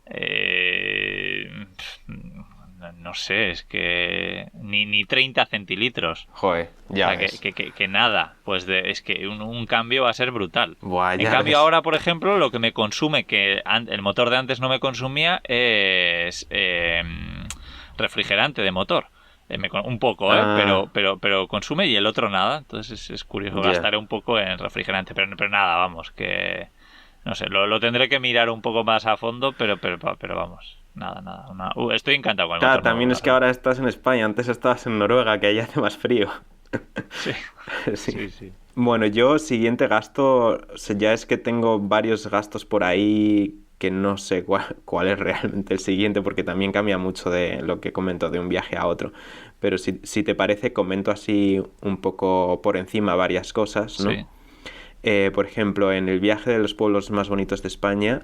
No sé, es que ni 30 centilitros. Joder, O ya sea, ves. que nada. Pues es que un cambio va a ser brutal. Buah, En ya cambio ves. ahora, por ejemplo, lo que me consume, que el motor de antes no me consumía, es refrigerante de motor. Un poco, ¿eh? Ah, Pero consume y el otro nada. Entonces es curioso. ya. Gastaré un poco en refrigerante. Pero nada, vamos, que... No sé, lo tendré que mirar un poco más a fondo, pero vamos. Nada, nada. Estoy encantado con el Claro, motor nuevo, también la es que verdad. ahora estás en España, antes estabas en Noruega, que ahí hace más frío. Sí, Sí. sí, sí. Bueno, yo siguiente gasto, o sea, ya es que tengo varios gastos por ahí que no sé cuál es realmente el siguiente, porque también cambia mucho de lo que comento de un viaje a otro. Pero si te parece, comento así un poco por encima varias cosas, ¿no? Sí. Por ejemplo, en el viaje de los pueblos más bonitos de España,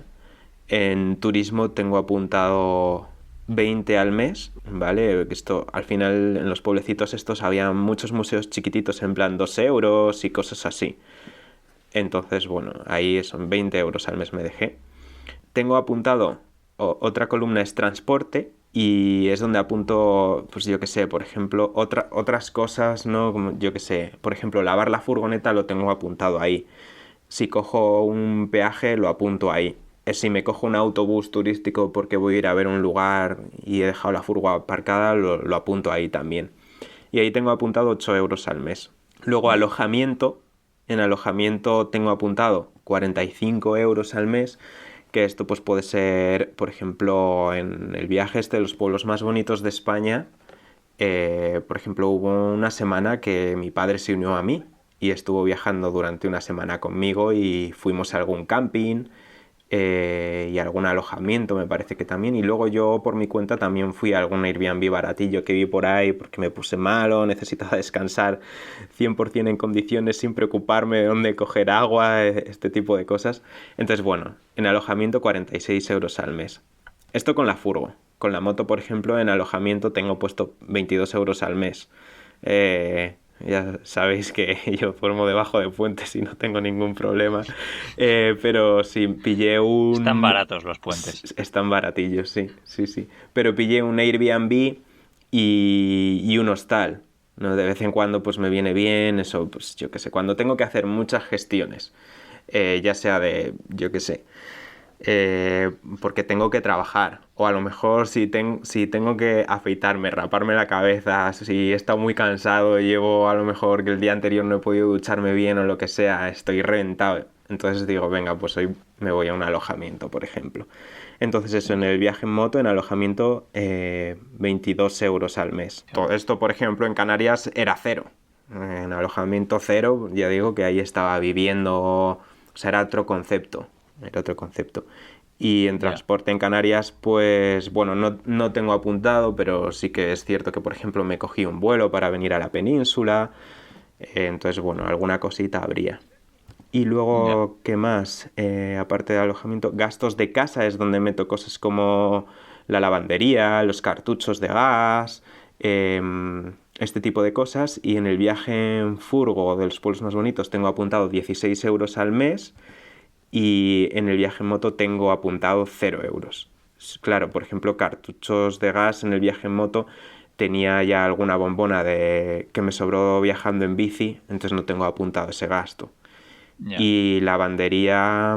en turismo tengo apuntado 20 al mes, ¿vale? Esto, al final, en los pueblecitos estos había muchos museos chiquititos en plan 2 euros y cosas así. Entonces, bueno, ahí son 20 euros al mes me dejé. Tengo apuntado, otra columna es transporte, y es donde apunto, pues yo qué sé, por ejemplo, otras cosas, ¿no? Como, yo qué sé, por ejemplo, lavar la furgoneta lo tengo apuntado ahí. Si cojo un peaje, lo apunto ahí. Si me cojo un autobús turístico porque voy a ir a ver un lugar y he dejado la furgo aparcada, lo apunto ahí también. Y ahí tengo apuntado 8 euros al mes. Luego alojamiento. En alojamiento tengo apuntado 45 euros al mes, que esto pues puede ser, por ejemplo, en el viaje este de los pueblos más bonitos de España, por ejemplo, hubo una semana que mi padre se unió a mí y estuvo viajando durante una semana conmigo y fuimos a algún camping y algún alojamiento, me parece que también. Y luego yo por mi cuenta también fui a algún Airbnb baratillo que vi por ahí porque me puse malo, necesitaba descansar 100% en condiciones sin preocuparme de dónde coger agua, este tipo de cosas. Entonces, bueno, en alojamiento 46 euros al mes. Esto con la furgo. Con la moto, por ejemplo, en alojamiento tengo puesto 22 euros al mes. Ya sabéis que yo formo debajo de puentes y no tengo ningún problema. Pero sí, pillé Están un... baratos los puentes. Están baratillos, sí, sí, sí. Pero pillé un Airbnb y un hostal, ¿no? De vez en cuando pues me viene bien eso, pues yo qué sé, cuando tengo que hacer muchas gestiones, ya sea de, yo qué sé, porque tengo que trabajar. O a lo mejor si tengo que afeitarme, raparme la cabeza, si he estado muy cansado, llevo a lo mejor que el día anterior no he podido ducharme bien o lo que sea, estoy reventado. Entonces digo, venga, pues hoy me voy a un alojamiento, por ejemplo. Entonces eso, en el viaje en moto, en alojamiento, 22 euros al mes. Todo esto, por ejemplo, en Canarias era cero. En alojamiento cero, ya digo que ahí estaba viviendo, o sea, era otro concepto. Era otro concepto. Y en Ya. transporte en Canarias, pues bueno, no tengo apuntado, pero sí que es cierto que, por ejemplo, me cogí un vuelo para venir a la península. Entonces, bueno, alguna cosita habría. Y Ya. luego, ¿qué más? Aparte de alojamiento, gastos de casa es donde meto cosas como la lavandería, los cartuchos de gas, este tipo de cosas. Y en el viaje en furgo de los pueblos más bonitos tengo apuntado 16 euros al mes y en el viaje en moto tengo apuntado 0 euros. Claro, por ejemplo, cartuchos de gas en el viaje en moto tenía ya alguna bombona de que me sobró viajando en bici, entonces no tengo apuntado ese gasto. Ya. Y lavandería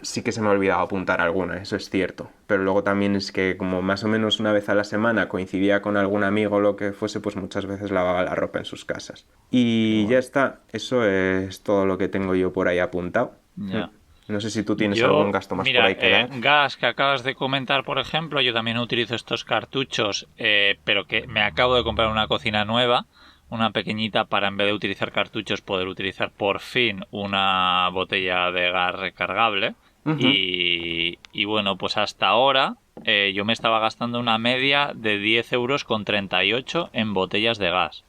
sí que se me ha olvidado apuntar alguna, eso es cierto. Pero luego también es que como más o menos una vez a la semana coincidía con algún amigo o lo que fuese, pues muchas veces lavaba la ropa en sus casas. Qué Y ya bueno. está, eso es todo lo que tengo yo por ahí apuntado. Ya. No sé si tú tienes algún Yo, gasto más por mira, ahí que dar. gas que acabas de comentar, por ejemplo, yo también utilizo estos cartuchos, pero que me acabo de comprar una cocina nueva, una pequeñita, para en vez de utilizar cartuchos poder utilizar por fin una botella de gas recargable. Ujú. Y bueno, pues hasta ahora yo me estaba gastando una media de 10 euros con 38 en botellas de gas.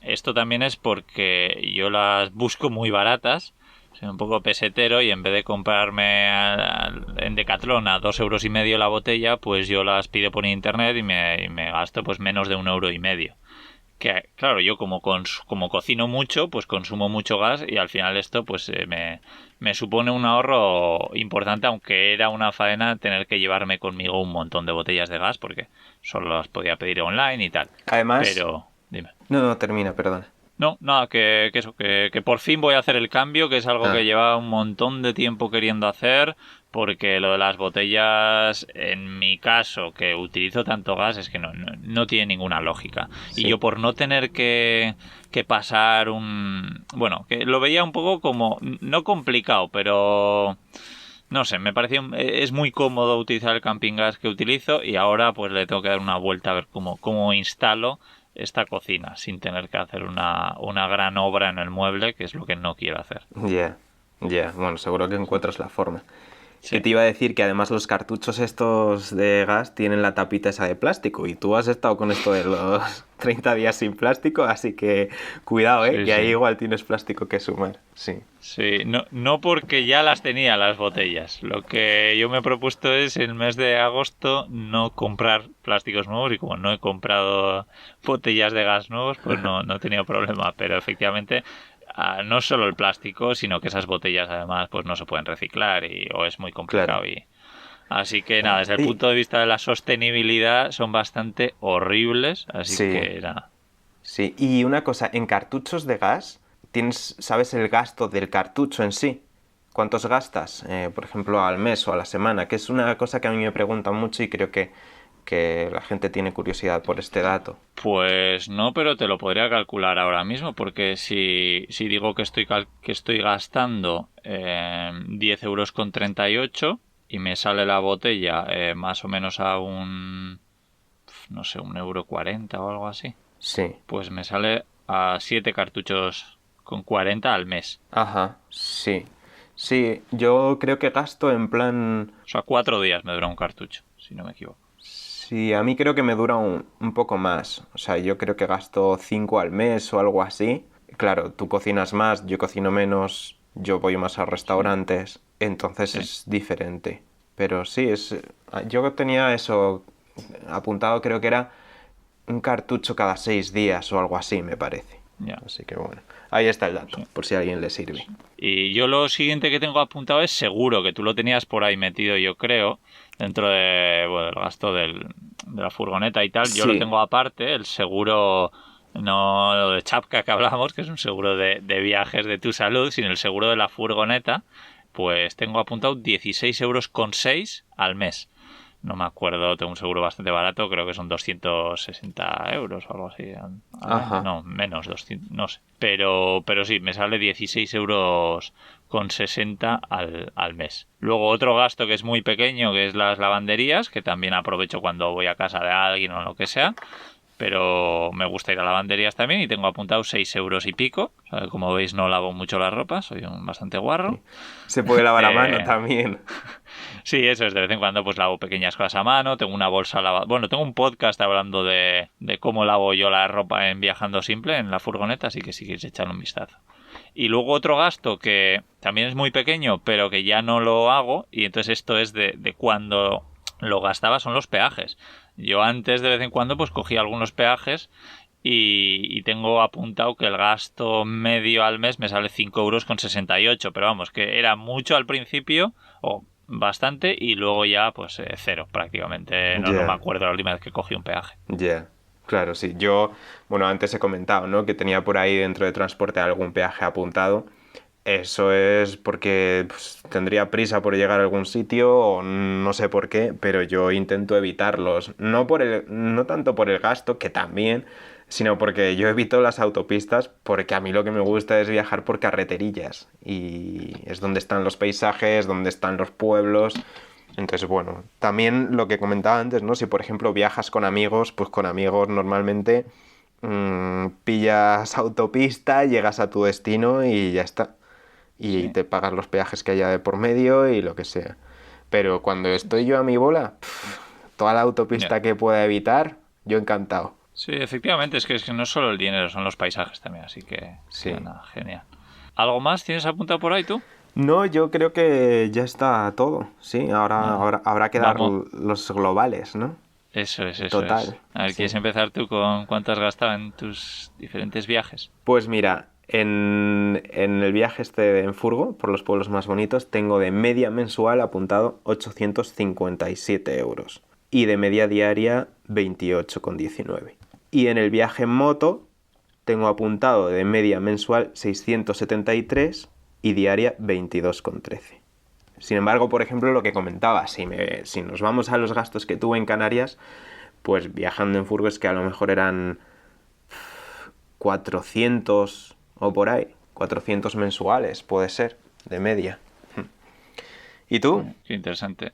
Esto también es porque yo las busco muy baratas, soy un poco pesetero y en vez de comprarme en Decathlon a 2,5 € la botella, pues yo las pido por internet y me gasto pues menos de 1,5 € que claro, yo como cocino mucho, pues consumo mucho gas y al final esto pues me supone un ahorro importante, aunque era una faena tener que llevarme conmigo un montón de botellas de gas porque solo las podía pedir online y tal. Además, Pero, dime. no, no, termina, perdona. No, nada, que eso, que por fin voy a hacer el cambio, que es algo que Ah, lleva un montón de tiempo queriendo hacer, porque lo de las botellas, en mi caso, que utilizo tanto gas, es que no tiene ninguna lógica. Y yo sí. por no tener que pasar un... Bueno, que lo veía un poco como... No complicado, pero... No sé, me pareció... Es muy cómodo utilizar el camping gas que utilizo y ahora pues le tengo que dar una vuelta a ver cómo instalo esta cocina sin tener que hacer una gran obra en el mueble, que es lo que no quiero hacer. Ya, ya, bueno, seguro que encuentras la forma. Que Sí, te iba a decir que además los cartuchos estos de gas tienen la tapita esa de plástico y tú has estado con esto de los 30 días sin plástico, así que cuidado, sí, que ahí sí. igual tienes plástico que sumar. Sí. Sí, no porque ya las tenía las botellas. Lo que yo me he propuesto es el mes de agosto no comprar plásticos nuevos y como no he comprado botellas de gas nuevos, pues no he tenido problema. Pero efectivamente, no solo el plástico, sino que esas botellas además pues no se pueden reciclar o es muy Claro. complicado y Así que nada, desde el Y- punto de vista de la sostenibilidad son bastante horribles, así sí, que nada. sí. Y una cosa, en cartuchos de gas, ¿sabes el gasto del cartucho en sí? ¿Cuántos gastas, por ejemplo, al mes o a la semana? Que es una cosa que a mí me preguntan mucho y creo que la gente tiene curiosidad por este dato. Pues no, pero te lo podría calcular ahora mismo, porque si digo que que estoy gastando 10 euros con 38 y me sale la botella más o menos a no sé, 1,40 € o algo así, Sí. pues me sale a 7 cartuchos con 40 al mes. Ajá, sí. Sí, yo creo que gasto en plan. O sea, 4 días me dura un cartucho, si no me equivoco. Sí, a mí creo que me dura un poco más. O sea, yo creo que gasto 5 al mes o algo así. Claro, tú cocinas más, yo cocino menos, yo voy más a Sí, restaurantes, entonces sí, es diferente. Pero sí, yo tenía eso apuntado, creo que era un cartucho cada 6 días o algo así, me parece. ya. Así que bueno, ahí está el dato, Sí. por si a alguien le sirve. Y yo lo siguiente que tengo apuntado es seguro, que tú lo tenías por ahí metido, yo creo, dentro del gasto de la furgoneta y tal. Yo lo Sí, tengo aparte, el seguro, no lo de Chapka que hablamos, que es un seguro de viajes de tu salud, sino el seguro de la furgoneta, pues tengo apuntado 16,6 € al mes. No me acuerdo, tengo un seguro bastante barato, creo que son 260 € o algo así al año. ajá, No, menos, 200, no sé. Pero sí, me sale 16,60 € al mes. Luego otro gasto que es muy pequeño, que es las lavanderías, que también aprovecho cuando voy a casa de alguien o lo que sea. Pero me gusta ir a lavanderías también y tengo apuntado 6 € y pico. O sea, como veis, no lavo mucho la ropa, soy un bastante guarro. sí. Se puede lavar a mano Eh, también. Sí, eso es. De vez en cuando pues lavo pequeñas cosas a mano. Tengo una bolsa lavada. Bueno, tengo un podcast hablando de cómo lavo yo la ropa en Viajando Simple en la furgoneta, así que si quieres echarle un vistazo. Y luego otro gasto que también es muy pequeño, pero que ya no lo hago, y entonces esto es de cuando lo gastaba, son los peajes. Yo antes de vez en cuando pues cogía algunos peajes y tengo apuntado que el gasto medio al mes me sale 5,68 €, pero vamos, que era mucho al principio, o bastante, y luego ya pues cero prácticamente. No me Ya, acuerdo la última vez que cogí un peaje. ya. Claro, sí. Yo, bueno, antes he comentado, ¿no? Que tenía por ahí dentro de transporte algún peaje apuntado. Eso es porque pues, tendría prisa por llegar a algún sitio o no sé por qué, pero yo intento evitarlos. No tanto por el gasto, que también, sino porque yo evito las autopistas porque a mí lo que me gusta es viajar por carreterillas y es donde están los paisajes, donde están los pueblos. Entonces, bueno, también lo que comentaba antes, ¿no? Si por ejemplo viajas con amigos, pues con amigos normalmente pillas autopista, llegas a tu destino y ya está. Y Sí, te pagas los peajes que haya de por medio y lo que sea. Pero cuando estoy yo a mi bola, toda la ya. autopista que pueda evitar, yo encantado. Sí, efectivamente, es que no es solo el dinero, son los paisajes también, así que Sí. nada, genial. ¿Algo más tienes apuntado por ahí tú? No, yo creo que ya está todo. Sí, Nada. ahora habrá que dar Vamos. los globales, ¿no? Eso es, eso es. Total, A ver, sí. ¿quieres empezar tú con cuánto has gastado en tus diferentes viajes? Pues mira, en el viaje este en furgo, por los pueblos más bonitos, tengo de media mensual apuntado 857 euros y de media diaria 28,19. Y en el viaje en moto tengo apuntado de media mensual 673 y diaria 22,13. Sin embargo, por ejemplo, lo que comentaba, si nos vamos a los gastos que tuve en Canarias, pues viajando en furgo es que a lo mejor eran 400 o por ahí, 400 mensuales, puede ser, de media. ¿Y tú? Qué interesante.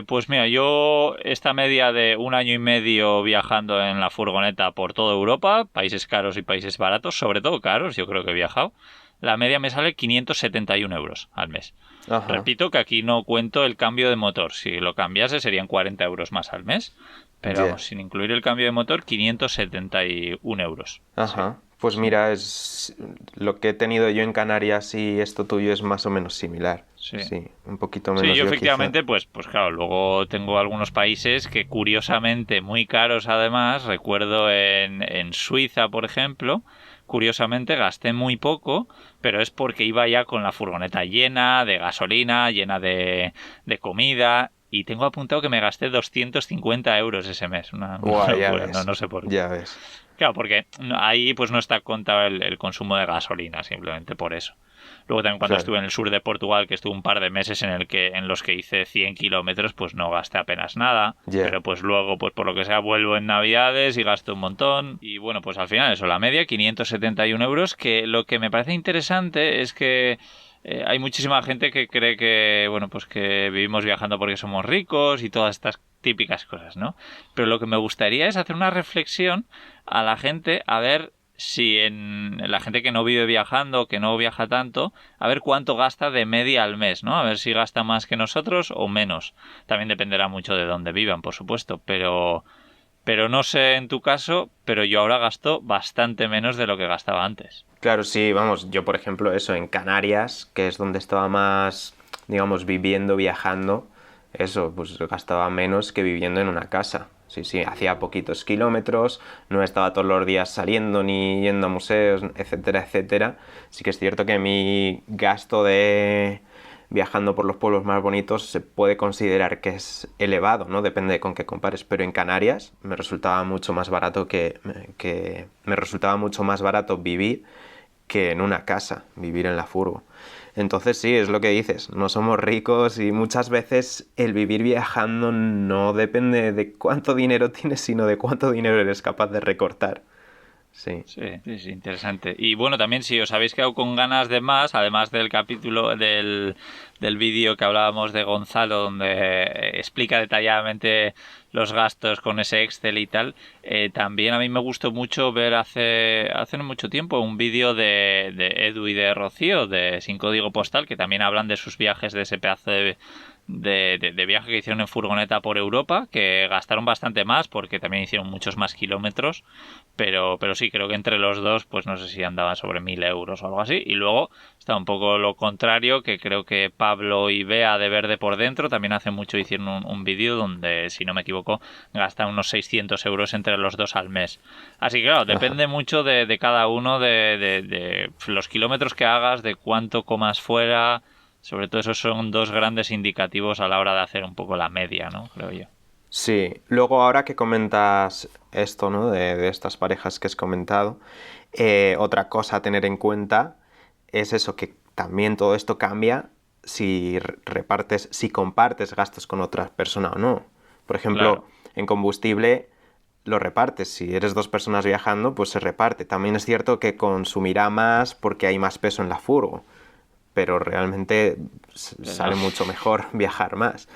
Pues mira, yo esta media de un año y medio viajando en la furgoneta por toda Europa, países caros y países baratos, sobre todo caros, yo creo que he viajado, la media me sale 571 € al mes. Ajá, Repito que aquí no cuento el cambio de motor. Si lo cambiase serían 40 € más al mes. Pero ya, vamos, sin incluir el cambio de motor, 571 €. Sí, ajá. Pues sí, mira, es lo que he tenido yo en Canarias y esto tuyo es más o menos similar. sí. Sí, un poquito Sí, menos yo yo quizá. efectivamente, pues claro, luego tengo algunos países que curiosamente muy caros además. Recuerdo en Suiza, por ejemplo, curiosamente gasté muy poco, pero es porque iba ya con la furgoneta llena de gasolina, llena de comida. y tengo apuntado que me gasté 250 euros ese mes. Una Buah, ya locura, ves, no sé por qué. ya ves. Claro, porque ahí pues no está contado el consumo de gasolina, simplemente por eso. Luego también cuando Claro, estuve en el sur de Portugal, que estuve un par de meses en los que hice 100 kilómetros, pues no gasté apenas nada. ya. Pero pues luego, pues por lo que sea, vuelvo en Navidades y gasto un montón. Y bueno, pues al final eso, la media, 571 euros, que lo que me parece interesante es que hay muchísima gente que cree que, bueno, pues que vivimos viajando porque somos ricos y todas estas típicas cosas, ¿no? Pero lo que me gustaría es hacer una reflexión a la gente, a ver si en la gente que no vive viajando, que no viaja tanto, a ver cuánto gasta de media al mes, ¿no? A ver si gasta más que nosotros o menos. También dependerá mucho de dónde vivan, por supuesto, pero no sé en tu caso, pero yo ahora gasto bastante menos de lo que gastaba antes. Claro, sí, vamos, yo por ejemplo eso, en Canarias, que es donde estaba más, digamos, viviendo, viajando, eso, pues gastaba menos que viviendo en una casa. Sí, sí, hacía poquitos kilómetros, no estaba todos los días saliendo ni yendo a museos, etcétera, etcétera. Sí que es cierto que mi gasto de viajando por los pueblos más bonitos se puede considerar que es elevado, ¿no? Depende de con qué compares, pero en Canarias me resultaba mucho más barato que me resultaba mucho más barato vivir que en una casa, vivir en la furgo. Entonces sí, es lo que dices, no somos ricos y muchas veces el vivir viajando no depende de cuánto dinero tienes, sino de cuánto dinero eres capaz de recortar. Sí. Sí, sí, sí, interesante. Y bueno, también si os habéis quedado con ganas de más, además del capítulo del vídeo que hablábamos de Gonzalo, donde explica detalladamente los gastos con ese Excel y tal, también a mí me gustó mucho ver hace no mucho tiempo un vídeo de Edu y de Rocío, de Sin Código Postal, que también hablan de sus viajes, de ese pedazo de viaje que hicieron en furgoneta por Europa, que gastaron bastante más porque también hicieron muchos más kilómetros, pero sí, creo que entre los dos, pues no sé si andaban sobre 1.000 euros o algo así. Y luego está un poco lo contrario, que creo que Pablo y Bea de Verde por Dentro también hace mucho hicieron un vídeo donde, si no me equivoco, gastan unos 600 euros entre los dos al mes. Así que claro, Ajá. depende mucho de cada uno, de los kilómetros que hagas, de cuánto comas fuera. Sobre todo esos son dos grandes indicativos a la hora de hacer un poco la media, ¿no? Creo yo. Sí, luego ahora que comentas esto, ¿no? De estas parejas que has comentado, otra cosa a tener en cuenta es eso, que también todo esto cambia si repartes, si compartes gastos con otra persona o no. Por ejemplo, Claro. en combustible lo repartes. Si eres dos personas viajando, pues se reparte. También es cierto que consumirá más porque hay más peso en la furgo, pero realmente Pero sale mucho mejor viajar más.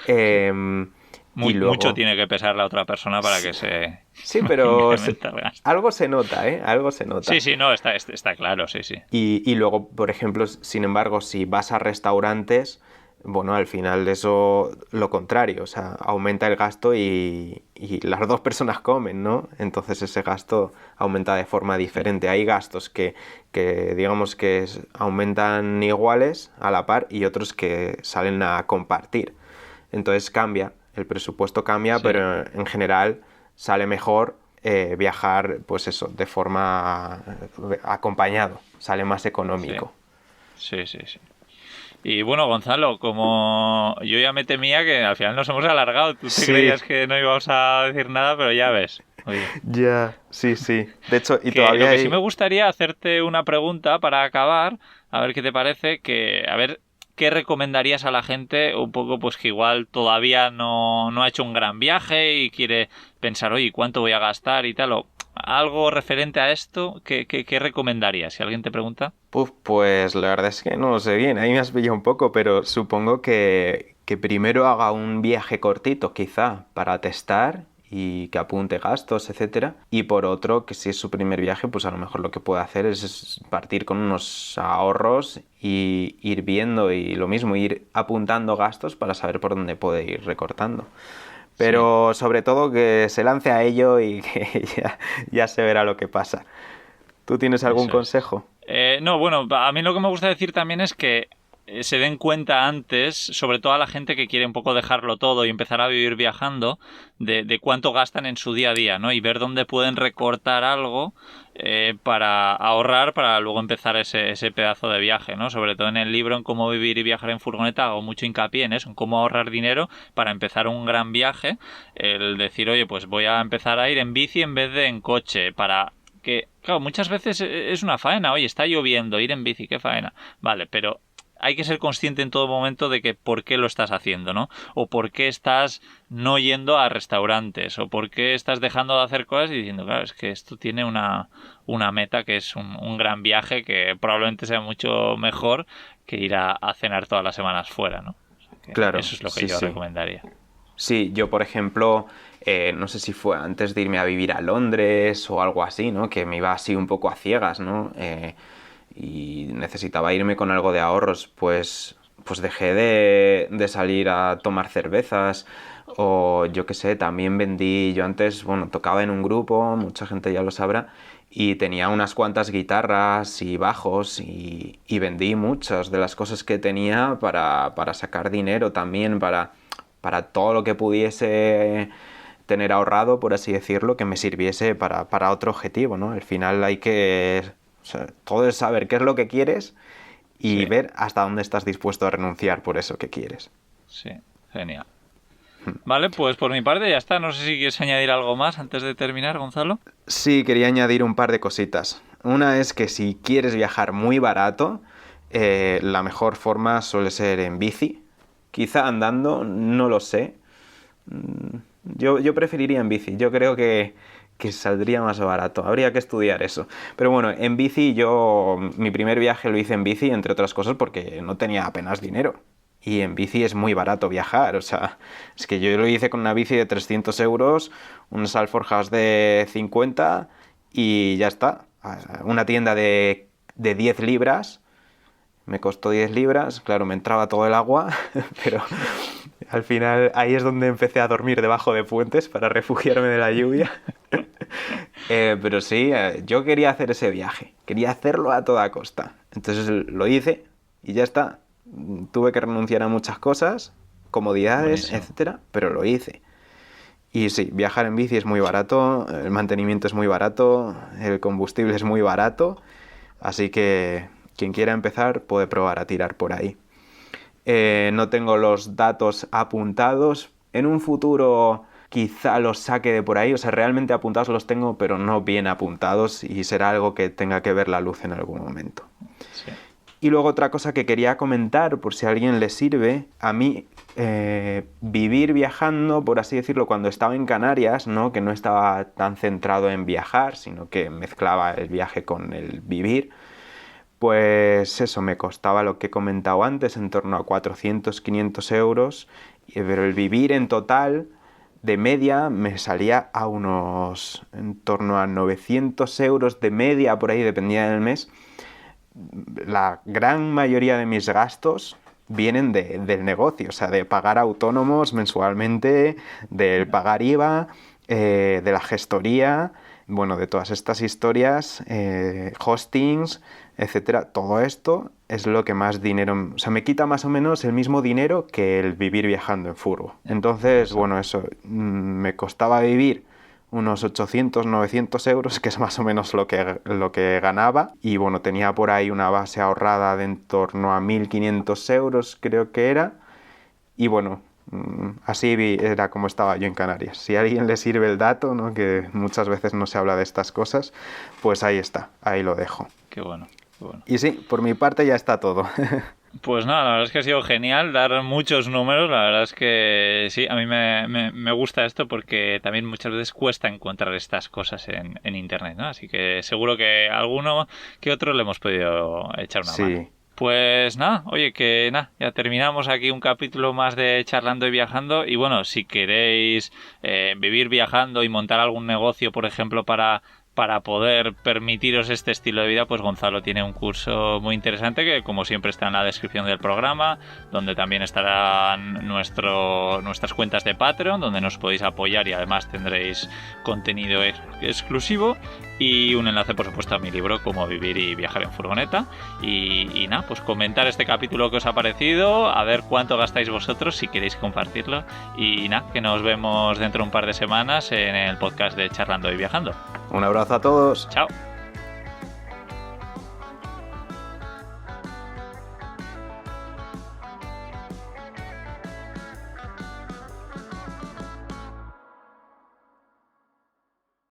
Em, y mucho luego... tiene que pesar la otra persona para que se Sí, pero incremente el gasto. algo se nota, ¿eh? Algo se Sí, nota. sí, no, está claro, sí, sí. Y luego, por ejemplo, sin embargo, si vas a restaurantes, bueno, al final eso lo contrario, o sea, aumenta el gasto y las dos personas comen, ¿no? Entonces ese gasto aumenta de forma Sí, diferente. Hay gastos que digamos que aumentan iguales a la par y otros que salen a compartir. Entonces cambia, el presupuesto cambia, sí, pero en general sale mejor viajar, pues eso, de forma acompañado, sale más sí, económico. sí, sí, sí. Y bueno, Gonzalo, como yo ya me temía que al final nos hemos alargado, tú te Sí, creías que no íbamos a decir nada, pero ya ves. Oye, ya, sí, sí. De hecho, y que lo todavía que sí me hay... gustaría hacerte una pregunta para acabar, a ver qué te parece, que a ver qué recomendarías a la gente, un poco pues que igual todavía no ha hecho un gran viaje y quiere pensar, oye, ¿cuánto voy a gastar y tal? O algo referente a esto, ¿qué recomendarías? Si alguien te pregunta. Pues la verdad es que no lo sé bien, ahí me has pillado un poco, pero supongo que primero haga un viaje cortito, quizá, para testar y que apunte gastos, etcétera. Y por otro, que si es su primer viaje, pues a lo mejor lo que puede hacer es partir con unos ahorros y ir viendo y lo mismo, ir apuntando gastos para saber por dónde puede ir recortando. Sí, Pero sobre todo que se lance a ello y que ya se verá lo que pasa. ¿Tú tienes algún eso es. consejo? No, bueno, a mí lo que me gusta decir también es que se den cuenta antes, sobre todo a la gente que quiere un poco dejarlo todo y empezar a vivir viajando, de cuánto gastan en su día a día, ¿no? Y ver dónde pueden recortar algo para ahorrar para luego empezar ese pedazo de viaje, ¿no? Sobre todo en el libro en cómo vivir y viajar en furgoneta hago mucho hincapié en eso, en cómo ahorrar dinero para empezar un gran viaje, el decir, oye, pues voy a empezar a ir en bici en vez de en coche, para que, claro, muchas veces es una faena, oye, está lloviendo, ir en bici, qué faena, vale, pero hay que ser consciente en todo momento de que por qué lo estás haciendo, ¿no? O por qué estás no yendo a restaurantes, o por qué estás dejando de hacer cosas y diciendo, claro, es que esto tiene una meta que es un gran viaje que probablemente sea mucho mejor que ir a cenar todas las semanas fuera, ¿no? O sea que Claro, eso es lo que sí, yo sí. recomendaría. Sí, yo por ejemplo, no sé si fue antes de irme a vivir a Londres o algo así, ¿no? Que me iba así un poco a ciegas, ¿no? Y necesitaba irme con algo de ahorros, pues dejé de salir a tomar cervezas o yo qué sé, también vendí, yo antes, bueno, tocaba en un grupo, mucha gente ya lo sabrá, y tenía unas cuantas guitarras y bajos y vendí muchas de las cosas que tenía para sacar dinero también, para todo lo que pudiese tener ahorrado, por así decirlo, que me sirviese para otro objetivo, ¿no? Al final hay que... O sea, todo es saber qué es lo que quieres y Sí, ver hasta dónde estás dispuesto a renunciar por eso que quieres. sí, genial. Vale, pues por mi parte ya está. No sé si quieres añadir algo más antes de terminar, Gonzalo. Sí, quería añadir un par de cositas. Una es que si quieres viajar muy barato, la mejor forma suele ser en bici. Quizá andando, no lo sé. Yo preferiría en bici. Yo creo que saldría más barato. Habría que estudiar eso. Pero bueno, en bici mi primer viaje lo hice en bici, entre otras cosas, porque no tenía apenas dinero. Y en bici es muy barato viajar. O sea, es que yo lo hice con una bici de 300 euros, unas alforjas de 50 y ya está. Una tienda de 10 libras. Me costó 10 libras, claro, me entraba todo el agua, pero al final ahí es donde empecé a dormir debajo de puentes para refugiarme de la lluvia. Pero sí, yo quería hacer ese viaje, quería hacerlo a toda costa. Entonces lo hice y ya está. Tuve que renunciar a muchas cosas, comodidades, Buenísimo. etcétera, pero lo hice. Y sí, viajar en bici es muy barato, el mantenimiento es muy barato, el combustible es muy barato, así que quien quiera empezar puede probar a tirar por ahí. No tengo los datos apuntados. En un futuro quizá los saque de por ahí. O sea, realmente apuntados los tengo, pero no bien apuntados y será algo que tenga que ver la luz en algún momento. Sí. Y luego otra cosa que quería comentar, por si a alguien le sirve, a mí vivir viajando, por así decirlo, cuando estaba en Canarias, ¿no? Que no estaba tan centrado en viajar, sino que mezclaba el viaje con el vivir, pues eso, me costaba lo que he comentado antes, en torno a 400-500 euros, pero el vivir en total, de media, me salía a unos, en torno a 900 euros de media, por ahí, dependía del mes. La gran mayoría de mis gastos vienen del negocio, o sea, de pagar autónomos mensualmente, del pagar IVA, de la gestoría, bueno, de todas estas historias, hostings, etcétera. Todo esto es lo que más dinero, o sea, me quita más o menos el mismo dinero que el vivir viajando en furgo. Entonces, Interesante. bueno, eso, me costaba vivir unos 800, 900 euros, que es más o menos lo que ganaba. Y bueno, tenía por ahí una base ahorrada de en torno a 1.500 euros, creo que era. Y bueno, así era como estaba yo en Canarias. Si a alguien le sirve el dato, ¿no? Que muchas veces no se habla de estas cosas, pues ahí está, ahí lo dejo. Qué bueno, qué bueno. Y sí, por mi parte ya está todo. Pues nada, la verdad es que ha sido genial dar muchos números. La verdad es que sí, a mí me gusta esto porque también muchas veces cuesta encontrar estas cosas en internet, ¿no? Así que seguro que alguno que otro le hemos podido echar una mano. Sí, Pues nada, oye, que nada, ya terminamos aquí un capítulo más de charlando y viajando. Y bueno, si queréis vivir viajando y montar algún negocio, por ejemplo, para para poder permitiros este estilo de vida, pues Gonzalo tiene un curso muy interesante que, como siempre, está en la descripción del programa, donde también estarán nuestras cuentas de Patreon, donde nos podéis apoyar y además tendréis contenido exclusivo, y un enlace, por supuesto, a mi libro Cómo vivir y viajar en furgoneta. Y nada, pues comentar este capítulo que os ha parecido, a ver cuánto gastáis vosotros si queréis compartirlo, y nada, que nos vemos dentro de un par de semanas en el podcast de Charlando y Viajando. Un abrazo a todos. Chao.